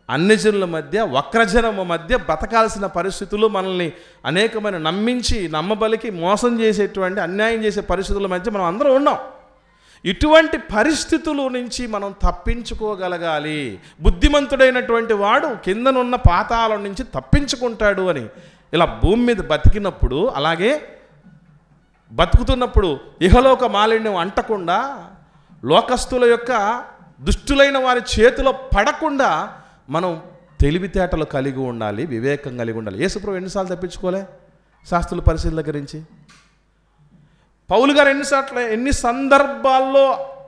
అన్యజనుల మధ్య, వక్రజనము మధ్య బతకాల్సిన పరిస్థితులు, మనల్ని అనేకమైన నమ్మించి నమ్మబలికి మోసం చేసేటువంటి, అన్యాయం చేసే పరిస్థితుల మధ్య మనం అందరం ఉన్నాం. ఇటువంటి పరిస్థితుల నుంచి మనం తప్పించుకోగలగాలి. బుద్ధిమంతుడైనటువంటి వాడు కిందనున్న పాతాళం నుంచి తప్పించుకుంటాడు అని. ఇలా భూమి మీద బతికినప్పుడు, అలాగే బతుకుతున్నప్పుడు ఇహలోక మాలిన్యం అంటకుండా, లోకస్తుల యొక్క దుష్టులైన వారి చేతిలో పడకుండా మనం తెలివితేటలు కలిగి ఉండాలి, వివేకం కలిగి ఉండాలి. యేసుప్రభు ఎన్నిసార్లు తప్పించుకోలే శాస్త్రుల పరిశీలన దగ్గర నుంచి? పౌలు గారు ఎన్ని సందర్భాల్లో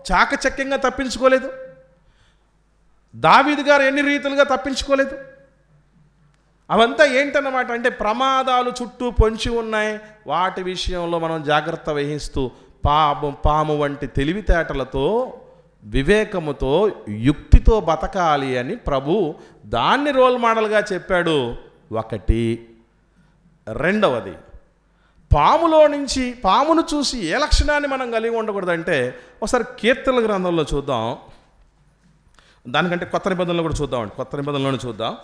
చాకచక్యంగా తప్పించుకోలేదు? దావీదు గారు ఎన్ని రీతులుగా తప్పించుకోలేదు? అవంతా ఏంటన్నమాట అంటే ప్రమాదాలు చుట్టూ పొంచి ఉన్నాయి. వాటి విషయంలో మనం జాగ్రత్త వహిస్తూ పాము వంటి తెలివితేటలతో, వివేకముతో, యుక్తితో బతకాలి అని ప్రభు దాన్ని రోల్ మోడల్గా చెప్పాడు. ఒకటి. రెండవది, పాములో నుంచి, పామును చూసి ఏ లక్షణాన్ని మనం కలిగి ఉండకూడదంటే, ఒకసారి కీర్తనల గ్రంథంలో చూద్దాం. దానికంటే కొత్త నిబంధనలు కూడా చూద్దామండి. కొత్త నిబంధనలను చూద్దాం.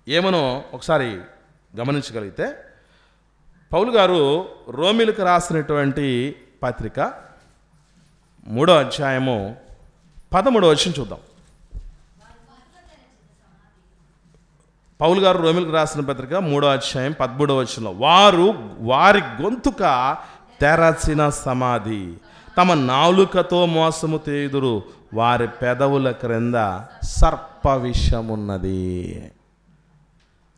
ఏమనో ఒకసారి గమనించగలిగితే, పౌలు గారు రోమీలకు రాసినటువంటి పత్రిక 3వ అధ్యాయము 13వ వచనం చూద్దాం. పౌలు గారు రోమీలకు రాసిన పత్రిక 3వ అధ్యాయం 13వ వచనంలో, వారి గొంతుక తెరచిన సమాధి, తమ నాలుకతో మోసము తేయుదురు, వారి పెదవుల క్రింద సర్ప విషమున్నది.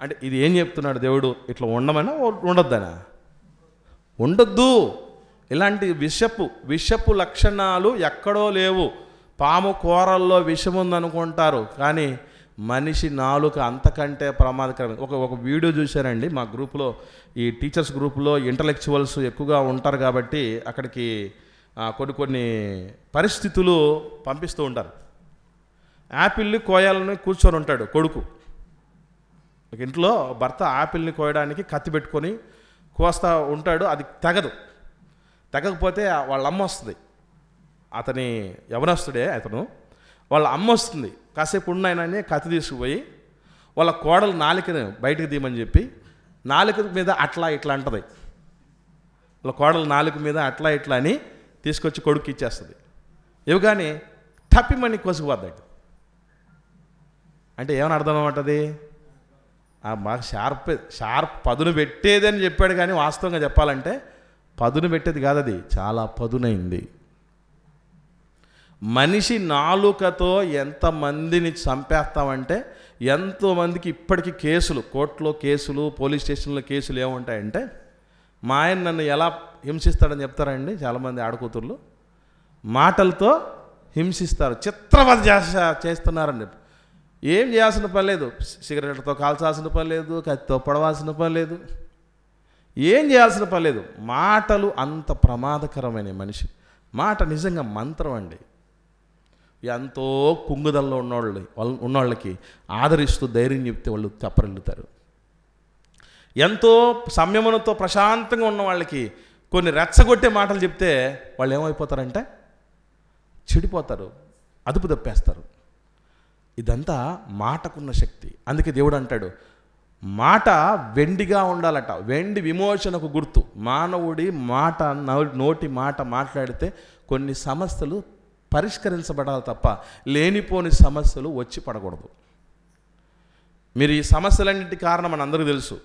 అంటే ఇది ఏం చెప్తున్నాడు దేవుడు? ఇట్లా ఉండమనా ఉండొద్దనా? ఉండొద్దు. ఇలాంటి విషపు లక్షణాలు ఎక్కడో లేవు. పాము కూరల్లో విషం ఉందనుకుంటారు, కానీ మనిషి నాలుక అంతకంటే ప్రమాదకరమైన. ఒక వీడియో చూశానండి మా గ్రూప్లో, ఈ టీచర్స్ గ్రూప్లో ఇంటలెక్చువల్స్ ఎక్కువగా ఉంటారు కాబట్టి అక్కడికి కొన్ని పరిస్థితులు పంపిస్తూ ఉంటారు. యాపిల్ కోయాలని కూర్చొని ఉంటాడు కొడుకు. ఇంట్లో భర్త ఆపిల్ని కోయడానికి కత్తి పెట్టుకొని కోస్తా ఉంటాడు, అది తెగకపోతే వాళ్ళ అమ్మ వస్తుంది, అతని యవనస్తుడే అతను, వాళ్ళ అమ్మ వస్తుంది, కాసేపు ఉన్నాయనని కత్తి తీసుకుపోయి వాళ్ళ కోడలు నాలుకని బయటకు తీయమని చెప్పి నాలుక మీద అట్లా ఇట్లా అంటది. వాళ్ళ కోడలు నాలుక మీద అట్లా ఇట్లా అని తీసుకొచ్చి కొడుకు ఇచ్చేస్తుంది. ఇవ్వగానే టప్పిమని కోసుకుపోద్దాడు. అంటే ఏమని అర్థం అన్నమాటది? బాగా షార్ప్ పదును పెట్టేదని చెప్పాడు, కానీ వాస్తవంగా చెప్పాలంటే పదును పెట్టేది కాదు, అది చాలా పదునైంది. మనిషి నాలుకతో ఎంతమందిని చంపేస్తామంటే, ఎంతోమందికి ఇప్పటికీ కేసులు, కోర్టులో కేసులు, పోలీస్ స్టేషన్లో కేసులు ఏముంటాయంటే, మా ఆయన నన్ను ఎలా హింసిస్తాడని చెప్తారండి చాలామంది ఆడకూతుర్లు. మాటలతో హింసిస్తారు, చిత్రవద చేస్తున్నారండి. ఏం చేయాల్సిన పని లేదు, సిగరెట్తో కాల్చాల్సిన పని లేదు, కత్తితో పొడవాల్సిన పని లేదు, ఏం చేయాల్సిన పని లేదు. మాటలు అంత ప్రమాదకరమైన మనిషి మాట నిజంగా మంత్రం అండి. ఎంతో కుంగుదల్లో ఉన్నోళ్ళకి ఆదరిస్తూ ధైర్యం చెప్తే వాళ్ళు తెప్పరిల్లుతారు. ఎంతో సంయమనంతో ప్రశాంతంగా ఉన్న వాళ్ళకి కొన్ని రెచ్చగొట్టే మాటలు చెప్తే వాళ్ళు ఏమైపోతారంటే చెడిపోతారు, అదుపు తప్పేస్తారు. ఇదంతా మాటకున్న శక్తి. అందుకే దేవుడు అంటాడు, మాట వెండిగా ఉండాలట, వెండి విమోచనకు గుర్తు. మానవుడి మాట, నోటి మాట మాట్లాడితే కొన్ని సమస్యలు పరిష్కరించబడాలి తప్ప లేనిపోని సమస్యలు వచ్చి పడకూడదు. మీరు ఈ సమస్యలన్నింటి కారణం మన అందరికీ తెలుసు.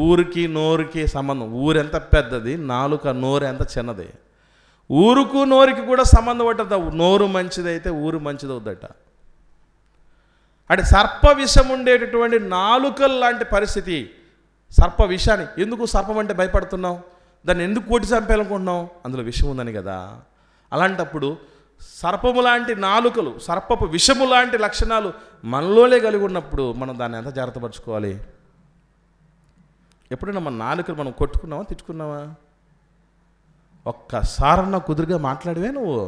ఊరికి నోరుకి సంబంధం. ఊరు ఎంత పెద్దది, నాలుక నోరు ఎంత చిన్నది. ఊరుకు నోరుకి కూడా సంబంధం పట్టదు. నోరు మంచిదైతే ఊరు మంచిదవుద్దట. అంటే సర్ప విషం ఉండేటటువంటి నాలుకలు లాంటి పరిస్థితి. సర్ప విషాన్ని ఎందుకు, సర్పం అంటే భయపడుతున్నావు, దాన్ని ఎందుకు కొట్టి చంపేయాలనుకుంటున్నావు, అందులో విషం ఉందని కదా. అలాంటప్పుడు సర్పము లాంటి నాలుకలు, సర్పపు విషము లాంటి లక్షణాలు మనలోనే కలిగి ఉన్నప్పుడు మనం దాన్ని ఎంత జాగ్రత్త పరచుకోవాలి. ఎప్పుడైనా మన నాలుకలు మనం కొట్టుకున్నావా, తిట్టుకున్నావా? ఒక్కసారన్నా కుదురుగా మాట్లాడివే నువ్వు?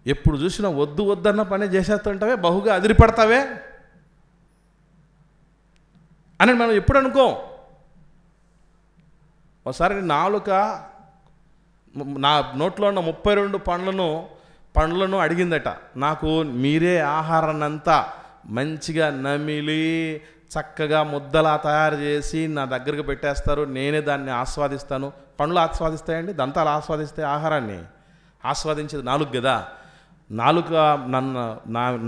ఎప్పుడు చూసినా వద్దు వద్దన్న పని చేసేస్తుంటావే, బహుగా అదిరిపడతావే అని మనం ఎప్పుడు అనుకోం. ఒకసారి నాలుక నా నోట్లో ఉన్న 32 పండ్లను అడిగిందట. నాకు మీరే ఆహారాన్నంతా మంచిగా నమిలి చక్కగా ముద్దలా తయారు చేసి నా దగ్గరకు పెట్టేస్తారు, నేనే దాన్ని ఆస్వాదిస్తాను. పండ్లు ఆస్వాదిస్తాయండి, దంతాలు ఆస్వాదిస్తాయి, ఆహారాన్ని ఆస్వాదించేది నాలుగు కదా. నాలుక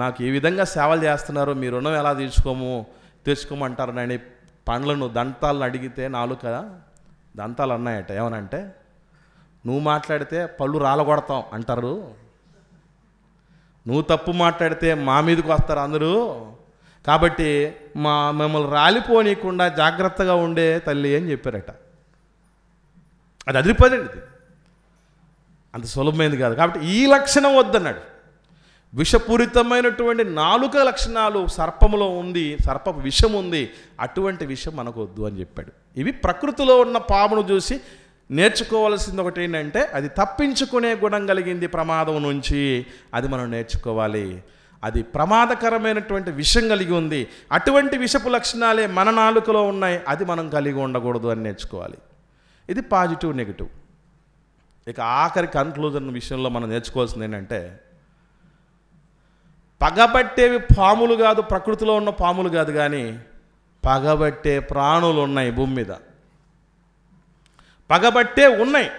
నాకు ఈ విధంగా సేవలు చేస్తున్నారు, మీ రుణం ఎలా తీర్చుకోమంటారని పండ్లను దంతాలను అడిగితే నాలుక దంతాలు అన్నాయట. ఏమనంటే, నువ్వు మాట్లాడితే పళ్ళు రాలగొడతాం అంటారు, నువ్వు తప్పు మాట్లాడితే మా మీదకి వస్తారు అందరూ, కాబట్టి మిమ్మల్ని రాలిపోనీయకుండా జాగ్రత్తగా ఉండే తల్లి అని చెప్పారట. అది అదిరిపోయింది, అంత సులభమైంది కాదు. కాబట్టి ఈ లక్షణం వద్దన్నాడు. విషపూరితమైనటువంటి నాలుక లక్షణాలు సర్పములో ఉంది, సర్పపు విషం ఉంది, అటువంటి విషం మనకు వద్దు అని చెప్పాడు. ఇవి ప్రకృతిలో ఉన్న పామును చూసి నేర్చుకోవాల్సింది ఒకటి ఏంటంటే, అది తప్పించుకునే గుణం కలిగింది ప్రమాదం నుంచి, అది మనం నేర్చుకోవాలి. అది ప్రమాదకరమైనటువంటి విషం కలిగి ఉంది, అటువంటి విషపు లక్షణాలే మన నాలుకలో ఉన్నాయి, అది మనం కలిగి ఉండకూడదు అని నేర్చుకోవాలి. ఇది పాజిటివ్, నెగిటివ్. ఇక ఆఖరి కన్క్లూజన్ విషయంలో మనం నేర్చుకోవాల్సింది ఏంటంటే, పగబట్టేవి పాములు కాదు, ప్రకృతిలో ఉన్న పాములు కాదు, కానీ పగబట్టే ప్రాణులు ఉన్నాయి భూమి మీద. పగబట్టే ఉన్నాయి.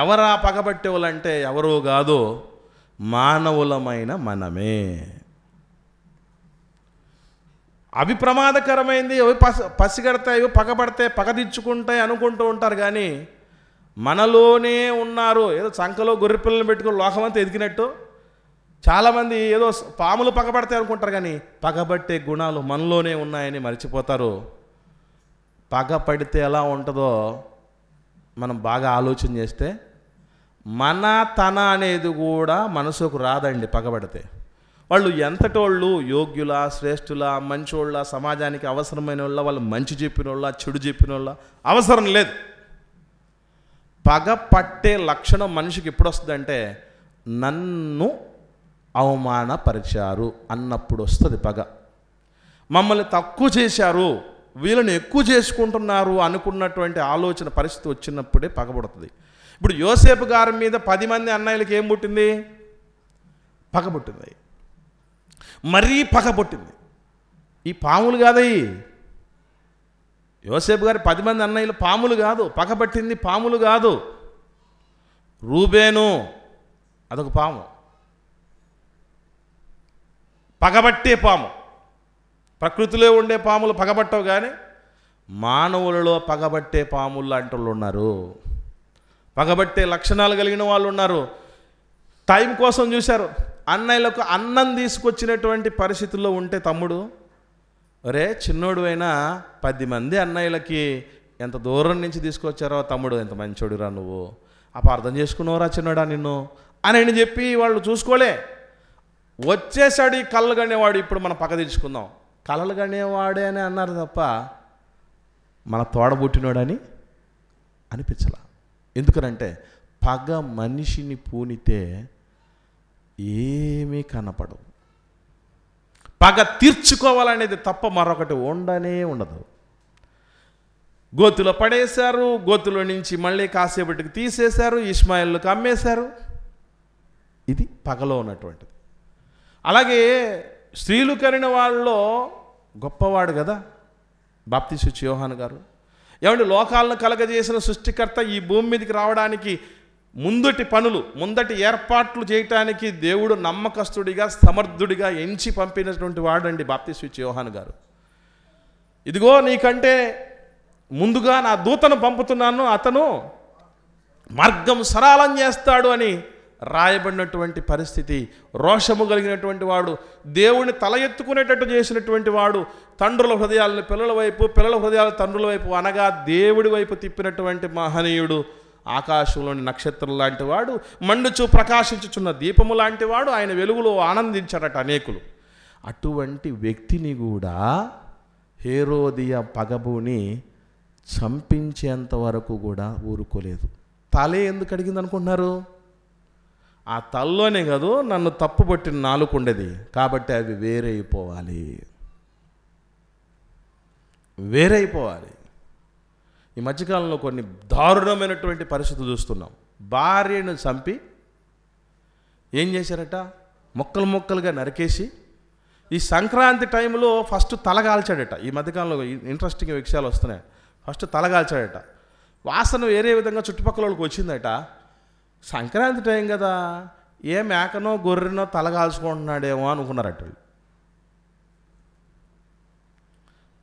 ఎవరా పగబట్టే వాళ్ళంటే ఎవరో కాదు, మానవులమైన మనమే. అవి ప్రమాదకరమైంది, అవి పసిగడతాయి, పగబడతాయి, పగదిచ్చుకుంటాయి అనుకుంటూ ఉంటారు, కానీ మనలోనే ఉన్నారు. ఏదో చంకలో గొర్రెపిల్లలను పెట్టుకుని లోకమంతా ఎదిగినట్టు చాలామంది ఏదో పాములు పగబడతాయి అనుకుంటారు, కానీ పగబట్టే గుణాలు మనలోనే ఉన్నాయని మర్చిపోతారు. పగపడితే ఎలా ఉంటుందో మనం బాగా ఆలోచన చేస్తే, తన అనేది కూడా మనసుకు రాదండి పగబడితే. వాళ్ళు ఎంతటోళ్ళు, యోగ్యుల, శ్రేష్ఠుల, మంచోళ్ళ, సమాజానికి అవసరమైన వాళ్ళ, వాళ్ళు మంచి చెప్పిన వాళ్ళ, చెడు చెప్పిన వాళ్ళ అవసరం లేదు. పగ పట్టే లక్షణం మనిషికి ఎప్పుడు వస్తుందంటే, నన్ను అవమానపరిచారు అన్నప్పుడు వస్తుంది పగ. మమ్మల్ని తక్కువ చేశారు, వీళ్ళని ఎక్కువ చేసుకుంటున్నారు అనుకున్నటువంటి ఆలోచన పరిస్థితి వచ్చినప్పుడే పగబడుతుంది. ఇప్పుడు యోసేపు గారి మీద 10 మంది అన్నయ్యలకి ఏం పుట్టింది? పగబుట్టింది, మరీ పగబుట్టింది. ఈ పాములు కాదయ్యి, యోసేపు గారి 10 మంది అన్నయ్యలు పాములు కాదు, పగబట్టింది పాములు కాదు. రూబేను అదొక పాము, పగబట్టే పాము. ప్రకృతిలో ఉండే పాములు పగబట్టవు, కానీ మానవులలో పగబట్టే పాములు లాంటి వాళ్ళు ఉన్నారు, పగబట్టే లక్షణాలు కలిగిన వాళ్ళు ఉన్నారు. టైం కోసం చూశారు. అన్నయ్యలకు అన్నం తీసుకొచ్చినటువంటి పరిస్థితుల్లో ఉంటే తమ్ముడు, ఒరే చిన్నోడు అయినా 10 మంది అన్నయ్యలకి ఎంత దూరం నుంచి తీసుకొచ్చారో తమ్ముడు, ఎంత మంచోడురా నువ్వు, అపార్థం చేసుకున్నావురా చిన్నోడా నిన్ను అని చెప్పి వాళ్ళు చూసుకోలే. వచ్చేసాడు ఈ కళ్ళు గనేవాడు, ఇప్పుడు మనం పక్క తెచ్చుకుందాం. కళలు గనేవాడే అని అన్నారు తప్ప మన తోడబుట్టినోడని అనిపించలా. ఎందుకనంటే పగ మనిషిని పూనితే ఏమీ కనపడవు. పగ తీర్చుకోవాలనేది తప్ప మరొకటి ఉండనే ఉండదు. గోతులో పడేశారు, గోతులో నుంచి మళ్ళీ కాసేపటికి తీసేశారు, ఇష్మాయిల్కి అమ్మేశారు. ఇది పగలో ఉన్నటువంటిది. అలాగే స్త్రీలు కరిన వాళ్ళలో గొప్పవాడు కదా బాప్తీసు యోహాను గారు. ఏమంటే లోకాలను కలగజేసిన సృష్టికర్త ఈ భూమి మీదకి రావడానికి ముందటి ఏర్పాట్లు చేయటానికి దేవుడు నమ్మకస్తుడిగా సమర్థుడిగా ఎంచి పంపినటువంటి వాడండి బాప్తీసు యోహాను గారు. ఇదిగో నీకంటే ముందుగా నా దూతను పంపుతున్నాను, అతను మార్గం సరళం చేస్తాడు అని రాయబడినటువంటి పరిస్థితి. రోషము కలిగినటువంటి వాడు, దేవుని తల ఎత్తుకునేటట్టు చేసినటువంటి వాడు, తండ్రుల హృదయాలను పిల్లల వైపు, పిల్లల హృదయాలు తండ్రుల వైపు అనగా దేవుడి వైపు తిప్పినటువంటి మహనీయుడు, ఆకాశంలోని నక్షత్రం లాంటి వాడు, మండుచు ప్రకాశించుచున్న దీపము లాంటి వాడు. ఆయన వెలుగులో ఆనందించారట అనేకులు. అటువంటి వ్యక్తిని కూడా హేరోదియ పగబుని చంపించేంత వరకు కూడా ఊరుకోలేదు. తలే ఎందుకు అడిగింది అనుకుంటున్నారు? ఆ తల్లోనే కాదు, నన్ను తప్పుబట్టిన నాలుక ఉండేది కాబట్టి అవి వేరైపోవాలి. ఈ మధ్యకాలంలో కొన్ని దారుణమైనటువంటి పరిస్థితులు చూస్తున్నాం. భార్యను చంపి ఏం చేశారట? ముక్కలుగా నరికేసి ఈ సంక్రాంతి టైంలో ఫస్ట్ తలగాల్చాడట. ఈ మధ్యకాలంలో ఇంట్రెస్టింగ్ విషయాలు వస్తున్నాయి. ఫస్ట్ తలగాల్చాడట. వాసన వేరే విధంగా చుట్టుపక్కల వాళ్ళకి వచ్చిందట. సంక్రాంతి టైం కదా, ఏ మేకనో గొర్రెనో తలగాల్చుకుంటున్నాడేమో అనుకున్నారట.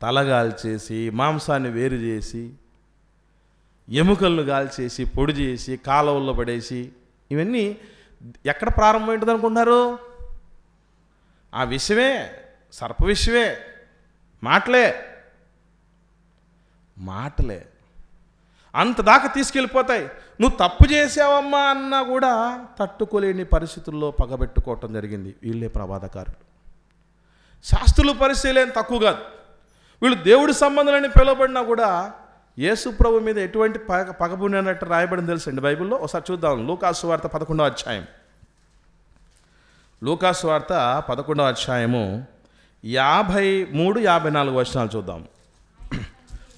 తలగాల్చేసి మాంసాన్ని వేరు చేసి ఎముకలను గాల్చేసి పొడి చేసి కాలువల్లో పడేసి, ఇవన్నీ ఎక్కడ ప్రారంభమైంటుంది అనుకుంటున్నారు? ఆ విషయమే, సర్ప విషయమే, మాటలే అంత దాకా తీసుకెళ్ళిపోతాయి. నువ్వు తప్పు చేసావమ్మా అన్నా కూడా తట్టుకోలేని పరిస్థితుల్లో పగబెట్టుకోవటం జరిగింది. వీళ్ళే ప్రమాదకారులు. శాస్త్రుల పరిస్థితులు ఏం తక్కువ కాదు. వీళ్ళు దేవుడి సంబంధాలని పిలువబడినా కూడా యేసు ప్రభు మీద ఎటువంటి పగబుని అన్నట్టు రాయబడింది తెలుసండి బైబిల్లో. ఒకసారి చూద్దాం. లూకాసు వార్త 11వ అధ్యాయం. లూకాసు వార్త 11వ అధ్యాయము 53-54 వచనాలు చూద్దాం.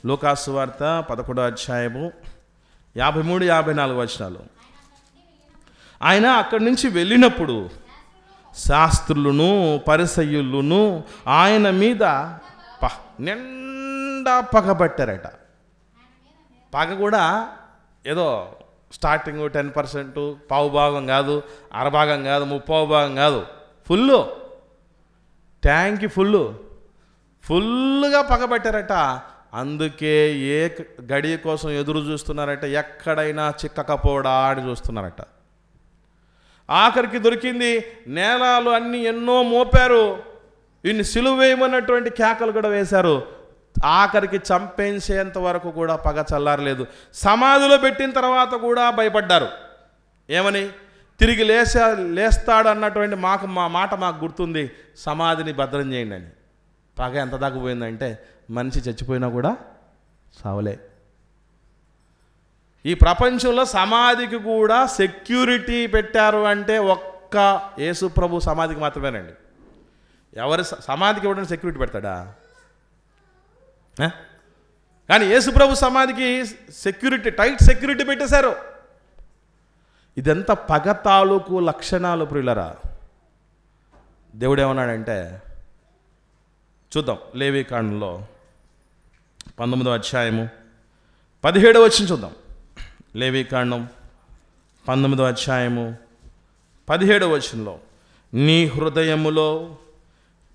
లూకాసు వార్త 11వ అధ్యాయము 53-54 వచనాలు. ఆయన అక్కడి నుంచి వెళ్ళినప్పుడు శాస్త్రులను పరిసయ్యులను ఆయన మీద నిండా పగబట్టారట. పగ కూడా ఏదో స్టార్టింగ్ 10%, పావు భాగం కాదు, అరభాగం కాదు, 30వ భాగం కాదు, ట్యాంకి ఫుల్లుగా పగబట్టారట. అందుకే ఏ గడియ కోసం ఎదురు చూస్తున్నారట, ఎక్కడైనా చిక్కకపోవడా అని చూస్తున్నారట. ఆఖరికి దొరికింది. నేరాలు అన్నీ ఎన్నో మోపారు, ఇన్ని సిలువ వేయమన్నటువంటి కేకలు కూడా వేశారు. ఆఖరికి చంపేసేంత వరకు కూడా పగ చల్లారలేదు. సమాధిలో పెట్టిన తర్వాత కూడా భయపడ్డారు. ఏమని? తిరిగి లేస్తాడు అన్నటువంటి మా మాట మాకు గుర్తుంది, సమాధిని భద్రం చేయండి అని. పగ ఎంత దాకా పోయిందంటే మనిషి చచ్చిపోయినా కూడా సావలే. ఈ ప్రపంచంలో సమాధికి కూడా సెక్యూరిటీ పెట్టారు అంటే ఒక్క యేసు ప్రభు సమాధికి మాత్రమేనండి. ఎవరి సమాధికి ఇవ్వడానికి సెక్యూరిటీ పెడతాడా? కానీ యేసుప్రభు సమాధికి సెక్యూరిటీ, టైట్ సెక్యూరిటీ పెట్టేశారు. ఇదంతా పగ తాలూకు లక్షణాలు ప్రియులరా. దేవుడు ఏమన్నాడంటే చూద్దాం, లేవీకాండంలో 19వ అధ్యాయము 17వ వచనం చూద్దాం. లేవీకాండం 19వ అధ్యాయము 17వ వచనంలో, నీ హృదయములో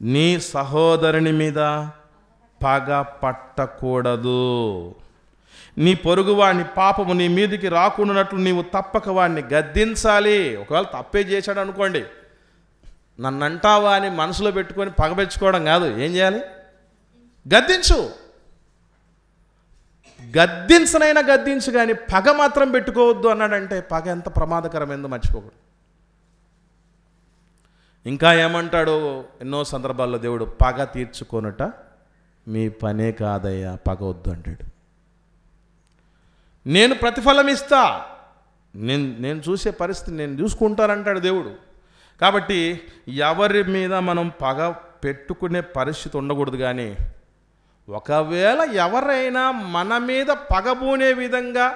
నీ సహోదరుని మీద పగ పట్టకూడదు, నీ పొరుగువాడిని పాపము నీ మీదికి రాకుండానట్లు నీవు తప్పక వాడిని గద్దించాలి. ఒకవేళ తప్పే చేశాడు అనుకోండి, నన్ను అంటావా అని మనసులో పెట్టుకొని పగపెచ్చుకోవడం కాదు. ఏం చేయాలి? గద్దించు. గద్దించనైనా గద్దించు, కానీ పగ మాత్రం పెట్టుకోవద్దు అన్నాడంటే పగ ఎంత ప్రమాదకరమైందో మర్చిపోకూడదు. ఇంకా ఏమంటాడు ఎన్నో సందర్భాల్లో దేవుడు, పగ తీర్చుకొనుట మీ పనే కాదయ్యా, పగ వద్దు అంటాడు. నేను ప్రతిఫలం ఇస్తా, నేను చూసే పరిస్థితి నేను చూసుకుంటానంటాడు దేవుడు. కాబట్టి ఎవరి మీద మనం పగ పెట్టుకునే పరిస్థితి ఉండకూడదు. కానీ ఒకవేళ ఎవరైనా మన మీద పగబూనే విధంగా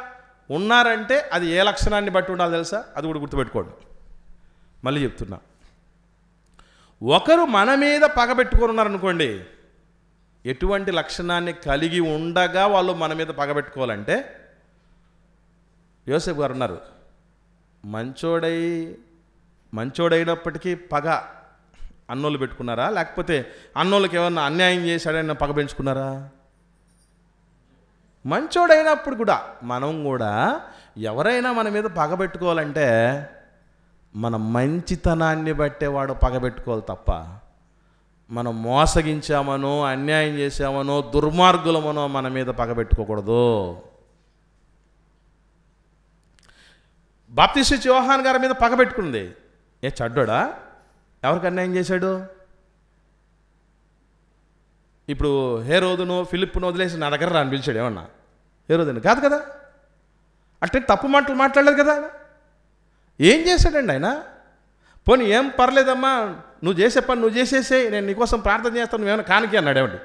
ఉన్నారంటే అది ఏ లక్షణాన్ని బట్టి ఉండాలి తెలుసా? అది కూడా గుర్తుపెట్టుకోండి. మళ్ళీ చెప్తున్నా, ఒకరు మన మీద పగ పెట్టుకొని ఉన్నారనుకోండి, ఎటువంటి లక్షణాన్ని కలిగి ఉండగా వాళ్ళు మన మీద పగ పెట్టుకోవాలంటే, యోసేపు గారు ఉన్నారు, మంచోడైనప్పటికీ పగ అన్నోళ్ళు పెట్టుకున్నారా? లేకపోతే అన్నోళ్ళకి ఏమన్నా అన్యాయం చేశాడని పగ పెంచుకున్నారా? మంచోడైనప్పుడు కూడా మనం కూడా ఎవరైనా మన మీద పగ పెట్టుకోవాలంటే మన మంచితనాన్ని బట్టే వాడు పగ పెట్టుకోవాలి తప్ప, మనం మోసగించామనో అన్యాయం చేశామనో దుర్మార్గులమనో మన మీద పగ పెట్టుకోకూడదు. బాప్తిస్మ యోహాను గారి మీద పగ పెట్టుకుంది. ఏ చెడ్డోడా? ఎవరికి అన్యాయం చేశాడు? ఇప్పుడు హేరోదును ఫిలిప్పును వదిలేసి నా దగ్గర రాని పిలిచాడు. ఏమన్నా హేరోదుని కాదు కదా, అంటే తప్పు మాటలు మాట్లాడలేదు కదా. ఏం చేశాడండి ఆయన? పోనీ ఏం పర్లేదమ్మా, నువ్వు చేసే పని నువ్వు చేసేసే, నేను నీకోసం ప్రార్థన చేస్తాను, నువ్వేమైనా కానికి అన్నాడు. ఏమండి?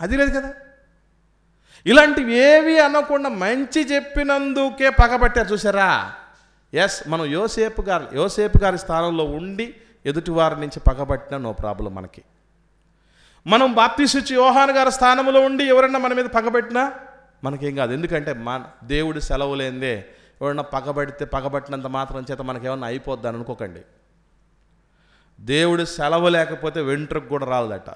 అది లేదు కదా. ఇలాంటివి ఏవి అనకుండా మంచి చెప్పినందుకే పగబట్టారు. చూసారా? ఎస్, మనం యోసేపు గారి స్థానంలో ఉండి ఎదుటివారి నుంచి పగబట్టినా నో ప్రాబ్లం మనకి. మనం బాప్తిస్మ యోహాను గారి స్థానంలో ఉండి ఎవరన్నా మన మీద పగబట్టినా మనకేం కాదు. ఎందుకంటే దేవుడి సెలవు లేనిదే ఎవరన్నా పగబట్టినంత మాత్రం చేత మనకేమన్నా అయిపోద్దని అనుకోకండి. దేవుడి సెలవు లేకపోతే వెంట్రుకు కూడా రాలదట.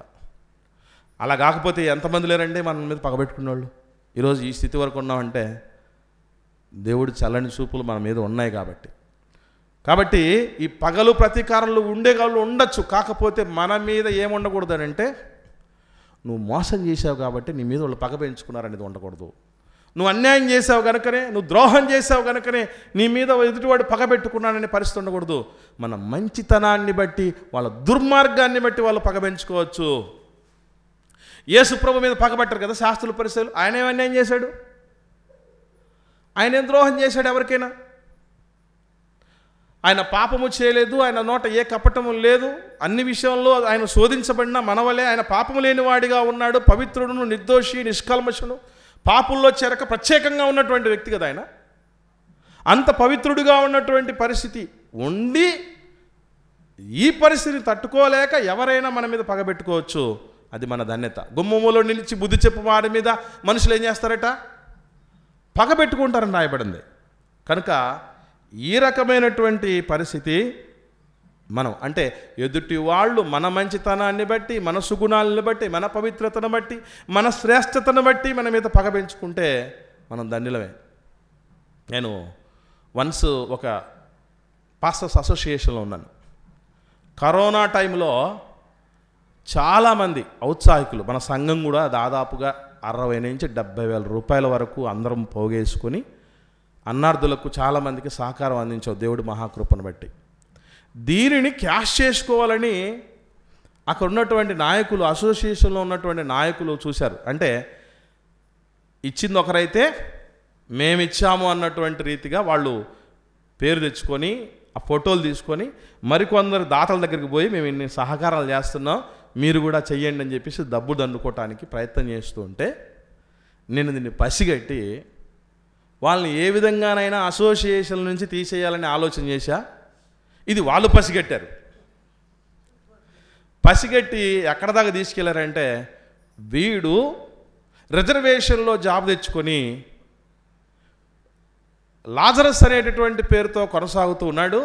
అలా కాకపోతే ఎంతమంది లేరండి మన మీద పగబెట్టుకున్న వాళ్ళు? ఈరోజు ఈ స్థితి వరకు ఉన్నామంటే దేవుడి చల్లని చూపులు మన మీద ఉన్నాయి కాబట్టి ఈ పగలు ప్రతీకారాలు ఉండేవాళ్ళు ఉండొచ్చు. కాకపోతే మన మీద ఏముండకూడదు అని అంటే, నువ్వు మోసం చేసావు కాబట్టి నీ మీద వాళ్ళు పగ పెంచుకున్నారనేది ఉండకూడదు. నువ్వు అన్యాయం చేసావు కనుకనే, నువ్వు ద్రోహం చేసావు కనుకనే నీ మీద ఎదుటివాడు పగ పెట్టుకున్నాడనే పరిస్థితి ఉండకూడదు. మన మంచితనాన్ని బట్టి, వాళ్ళ దుర్మార్గాన్ని బట్టి వాళ్ళు పగ పెంచుకోవచ్చు. యేసుప్రభు మీద పగబట్టారు కదా శాస్త్రుల పరిసరులు. ఆయన ఏం అన్యాయం చేశాడు? ఆయన ఏం ద్రోహం చేశాడు ఎవరికైనా? ఆయన పాపము చేయలేదు, ఆయన నోట ఏ కపటము లేదు, అన్ని విషయంలో ఆయన శోధించబడిన మనవలే ఆయన పాపము లేనివాడిగా ఉన్నాడు, పవిత్రుడును, నిర్దోషి, నిష్కల్మషుడు, పాపుల్లో చేరక ప్రత్యేకంగా ఉన్నటువంటి వ్యక్తి కదా ఆయన. అంత పవిత్రుడిగా ఉన్నటువంటి పరిస్థితి ఉండి ఈ పరిస్థితిని తట్టుకోలేక ఎవరైనా మన మీద పగబెట్టుకోవచ్చు. అది మన ధన్యత. గుమ్మములో నిలిచి బుద్ధి చెప్పు వారి మీద మనుషులు ఏం చేస్తారట? పగబెట్టుకుంటారని రాయబడింది. కనుక ఈ రకమైనటువంటి పరిస్థితి మనం అంటే ఎదుటి వాళ్ళు మన మంచితనాన్ని బట్టి, మన సుగుణాలను బట్టి, మన పవిత్రతను బట్టి, మన శ్రేష్టతను బట్టి మన మీద పగ పెంచుకుంటే మనం ధన్యులమే. నేను వన్స్ ఒక పాస్టర్స్ అసోసియేషన్లో ఉన్నాను. కరోనా టైంలో చాలామంది ఔత్సాహికులు, మన సంఘం కూడా దాదాపుగా 60 నుంచి 70,000 రూపాయల వరకు అందరం పోగేసుకొని అన్నార్థులకు చాలామందికి సహకారం అందించావు దేవుడి మహాకృపను బట్టి. దీనిని క్యాష్ చేసుకోవాలని అక్కడ ఉన్నటువంటి నాయకులు, అసోసియేషన్లో ఉన్నటువంటి నాయకులు చూశారు. అంటే ఇచ్చింది ఒకరైతే మేమిచ్చాము అన్నటువంటి రీతిగా వాళ్ళు పేరు తెచ్చుకొని ఆ ఫోటోలు తీసుకొని మరికొందరు దాతల దగ్గరికి పోయి మేము ఇన్ని సహకారాలు చేస్తున్నాం, మీరు కూడా చెయ్యండి అని చెప్పేసి డబ్బు దండుకోవటానికి ప్రయత్నం చేస్తూ ఉంటే నేను దీన్ని పసిగట్టి వాళ్ళని ఏ విధంగానైనా అసోసియేషన్ నుంచి తీసేయాలని ఆలోచన చేశా. ఇది వాళ్ళు పసిగట్టారు. పసిగట్టి ఎక్కడ దాకా తీసుకెళ్లారంటే, వీడు రిజర్వేషన్లో జాబ్ తెచ్చుకొని లాజరస్ అనేటటువంటి పేరుతో కొనసాగుతూ ఉన్నాడు,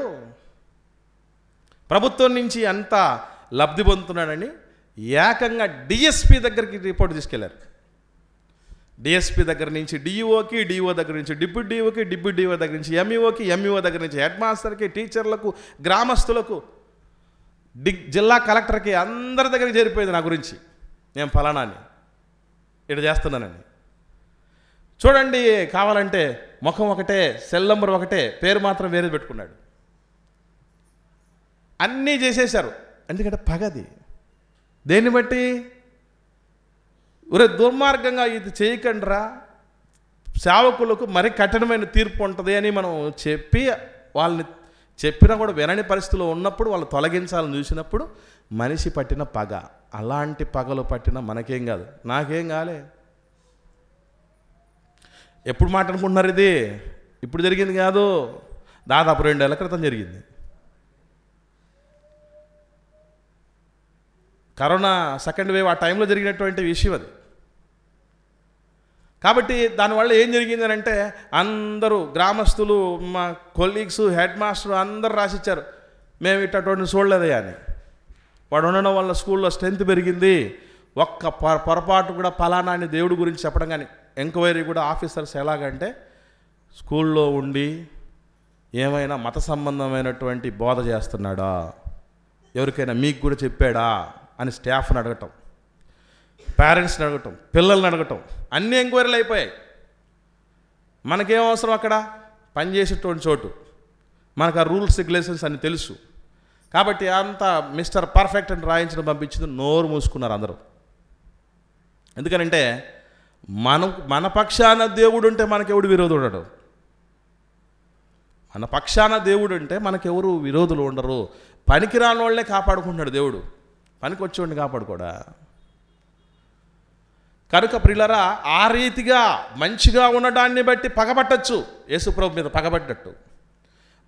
ప్రభుత్వం నుంచి అంత లబ్ధి పొందుతున్నాడని ఏకంగా డిఎస్పి దగ్గరికి రిపోర్ట్ తీసుకెళ్లారు. డిఎస్పి దగ్గర నుంచి డిఈఓకి, డిఓ దగ్గర నుంచి డిప్యూటీ డిఓకి, డిప్యూటీ డిఓ దగ్గర నుంచి ఎంఈఓకి, ఎంఈఓ దగ్గర నుంచి హెడ్ మాస్టర్కి, టీచర్లకు, గ్రామస్తులకు, జిల్లా కలెక్టర్కి అందరి దగ్గరికి చేరిపోయింది నా గురించి, నేను ఫలానాని ఇటు చేస్తున్నానని. చూడండి, కావాలంటే ముఖం ఒకటే, సెల్ నెంబర్ ఒకటే, పేరు మాత్రం వేరేది పెట్టుకున్నాడు. అన్నీ చేసేశారు. ఎందుకంటే పగది. దేన్ని బట్టి? ఒరే దుర్మార్గంగా ఇది చేయకండిరా, సేవకులకు మరి కఠినమైన తీర్పు ఉంటుంది అని మనం చెప్పి వాళ్ళని చెప్పినా కూడా వినని పరిస్థితిలో ఉన్నప్పుడు వాళ్ళు తొలగించాలని చూసినప్పుడు మనిషి పట్టిన పగ. అలాంటి పగలు పట్టిన మనకేం కాదు, నాకేం కాలే. ఎప్పుడు మాట అనుకుంటున్నారు? ఇది ఇప్పుడు జరిగింది కాదు, దాదాపు 2 ఏళ్ల క్రితం జరిగింది. కరోనా సెకండ్ వేవ్ ఆ టైంలో జరిగినటువంటి విషయం అది. కాబట్టి దానివల్ల ఏం జరిగిందని అంటే, అందరూ గ్రామస్తులు, మా కొలీగ్స్, హెడ్ మాస్టర్ అందరూ రాసిచ్చారు, మేము ఇట్టటువంటి చూడలేదయ్యా అని. వాడు ఉండడం వల్ల స్కూల్లో స్ట్రెంత్ పెరిగింది. ఒక్క పొరపాటు కూడా ఫలానా అని దేవుడి గురించి చెప్పడం కానీ, ఎంక్వైరీ కూడా ఆఫీసర్స్ ఎలాగంటే స్కూల్లో ఉండి ఏమైనా మత సంబంధమైనటువంటి బోధ చేస్తున్నాడా, ఎవరికైనా మీకు కూడా చెప్పాడా అని స్టాఫ్ని అడగటం, పేరెంట్స్ని అడగటం, పిల్లల్ని అడగటం, అన్ని ఎంక్వైరీలు అయిపోయాయి. మనకేం అవసరం? అక్కడ పనిచేసేటువంటి చోటు, మనకు ఆ రూల్స్ రెగ్యులేషన్స్ అన్ని తెలుసు. కాబట్టి అంత మిస్టర్ పర్ఫెక్ట్ అని రాయించడం పంపించింది. నోరు మూసుకున్నారు అందరూ. ఎందుకనంటే మన పక్షాన దేవుడు ఉంటే మనకెవడు విరోధుడు ఉండడు. మన పక్షాన దేవుడు ఉంటే మనకెవరు విరోధులు ఉండరు. పనికిరాని వాళ్ళనే కాపాడుకుంటున్నాడు దేవుడు, పనికి వచ్చేవాడిని కాపాడుకోడా. కనుక ప్రియులారా, ఆ రీతిగా మంచిగా ఉండడాన్ని బట్టి పగబట్టచ్చు. యేసుప్రభు మీద పగబట్టినట్టు,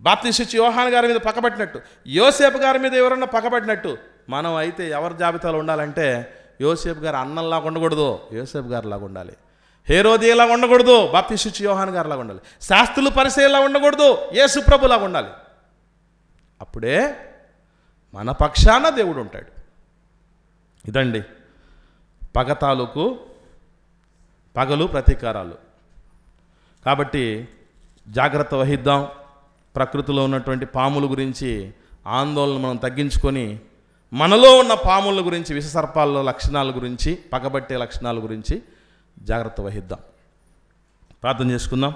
బాప్తిస్మిచ్చే యోహాను గారి మీద పగబట్టినట్టు, యోసేపు గారి మీద ఎవరన్నా పగబట్టినట్టు, మనం అయితే ఎవరి జాబితాలో ఉండాలంటే యోసేపు గారు అన్నంలాగా ఉండకూడదు, యోసేపు గారిలాగా ఉండాలి. హేరోదియలాగా ఉండకూడదు, బాప్తిస్మిచ్చే యోహాను గారిలాగా ఉండాలి. శాస్త్రులు పరిసయ్యులా ఉండకూడదు, యేసుప్రభులాగా ఉండాలి. అప్పుడే మన పక్షాన దేవుడు ఉంటాడు. ఇదండి పగ తాలూకు పగలు, ప్రతీకారాలు. కాబట్టి జాగ్రత్త వహిద్దాం. ప్రకృతిలో ఉన్నటువంటి పాముల గురించి ఆందోళన మనం తగ్గించుకొని, మనలో ఉన్న పాముల గురించి, విషసర్పాల లక్షణాల గురించి, పగబట్టే లక్షణాల గురించి జాగ్రత్త వహిద్దాం. ప్రార్థన చేసుకుందాం.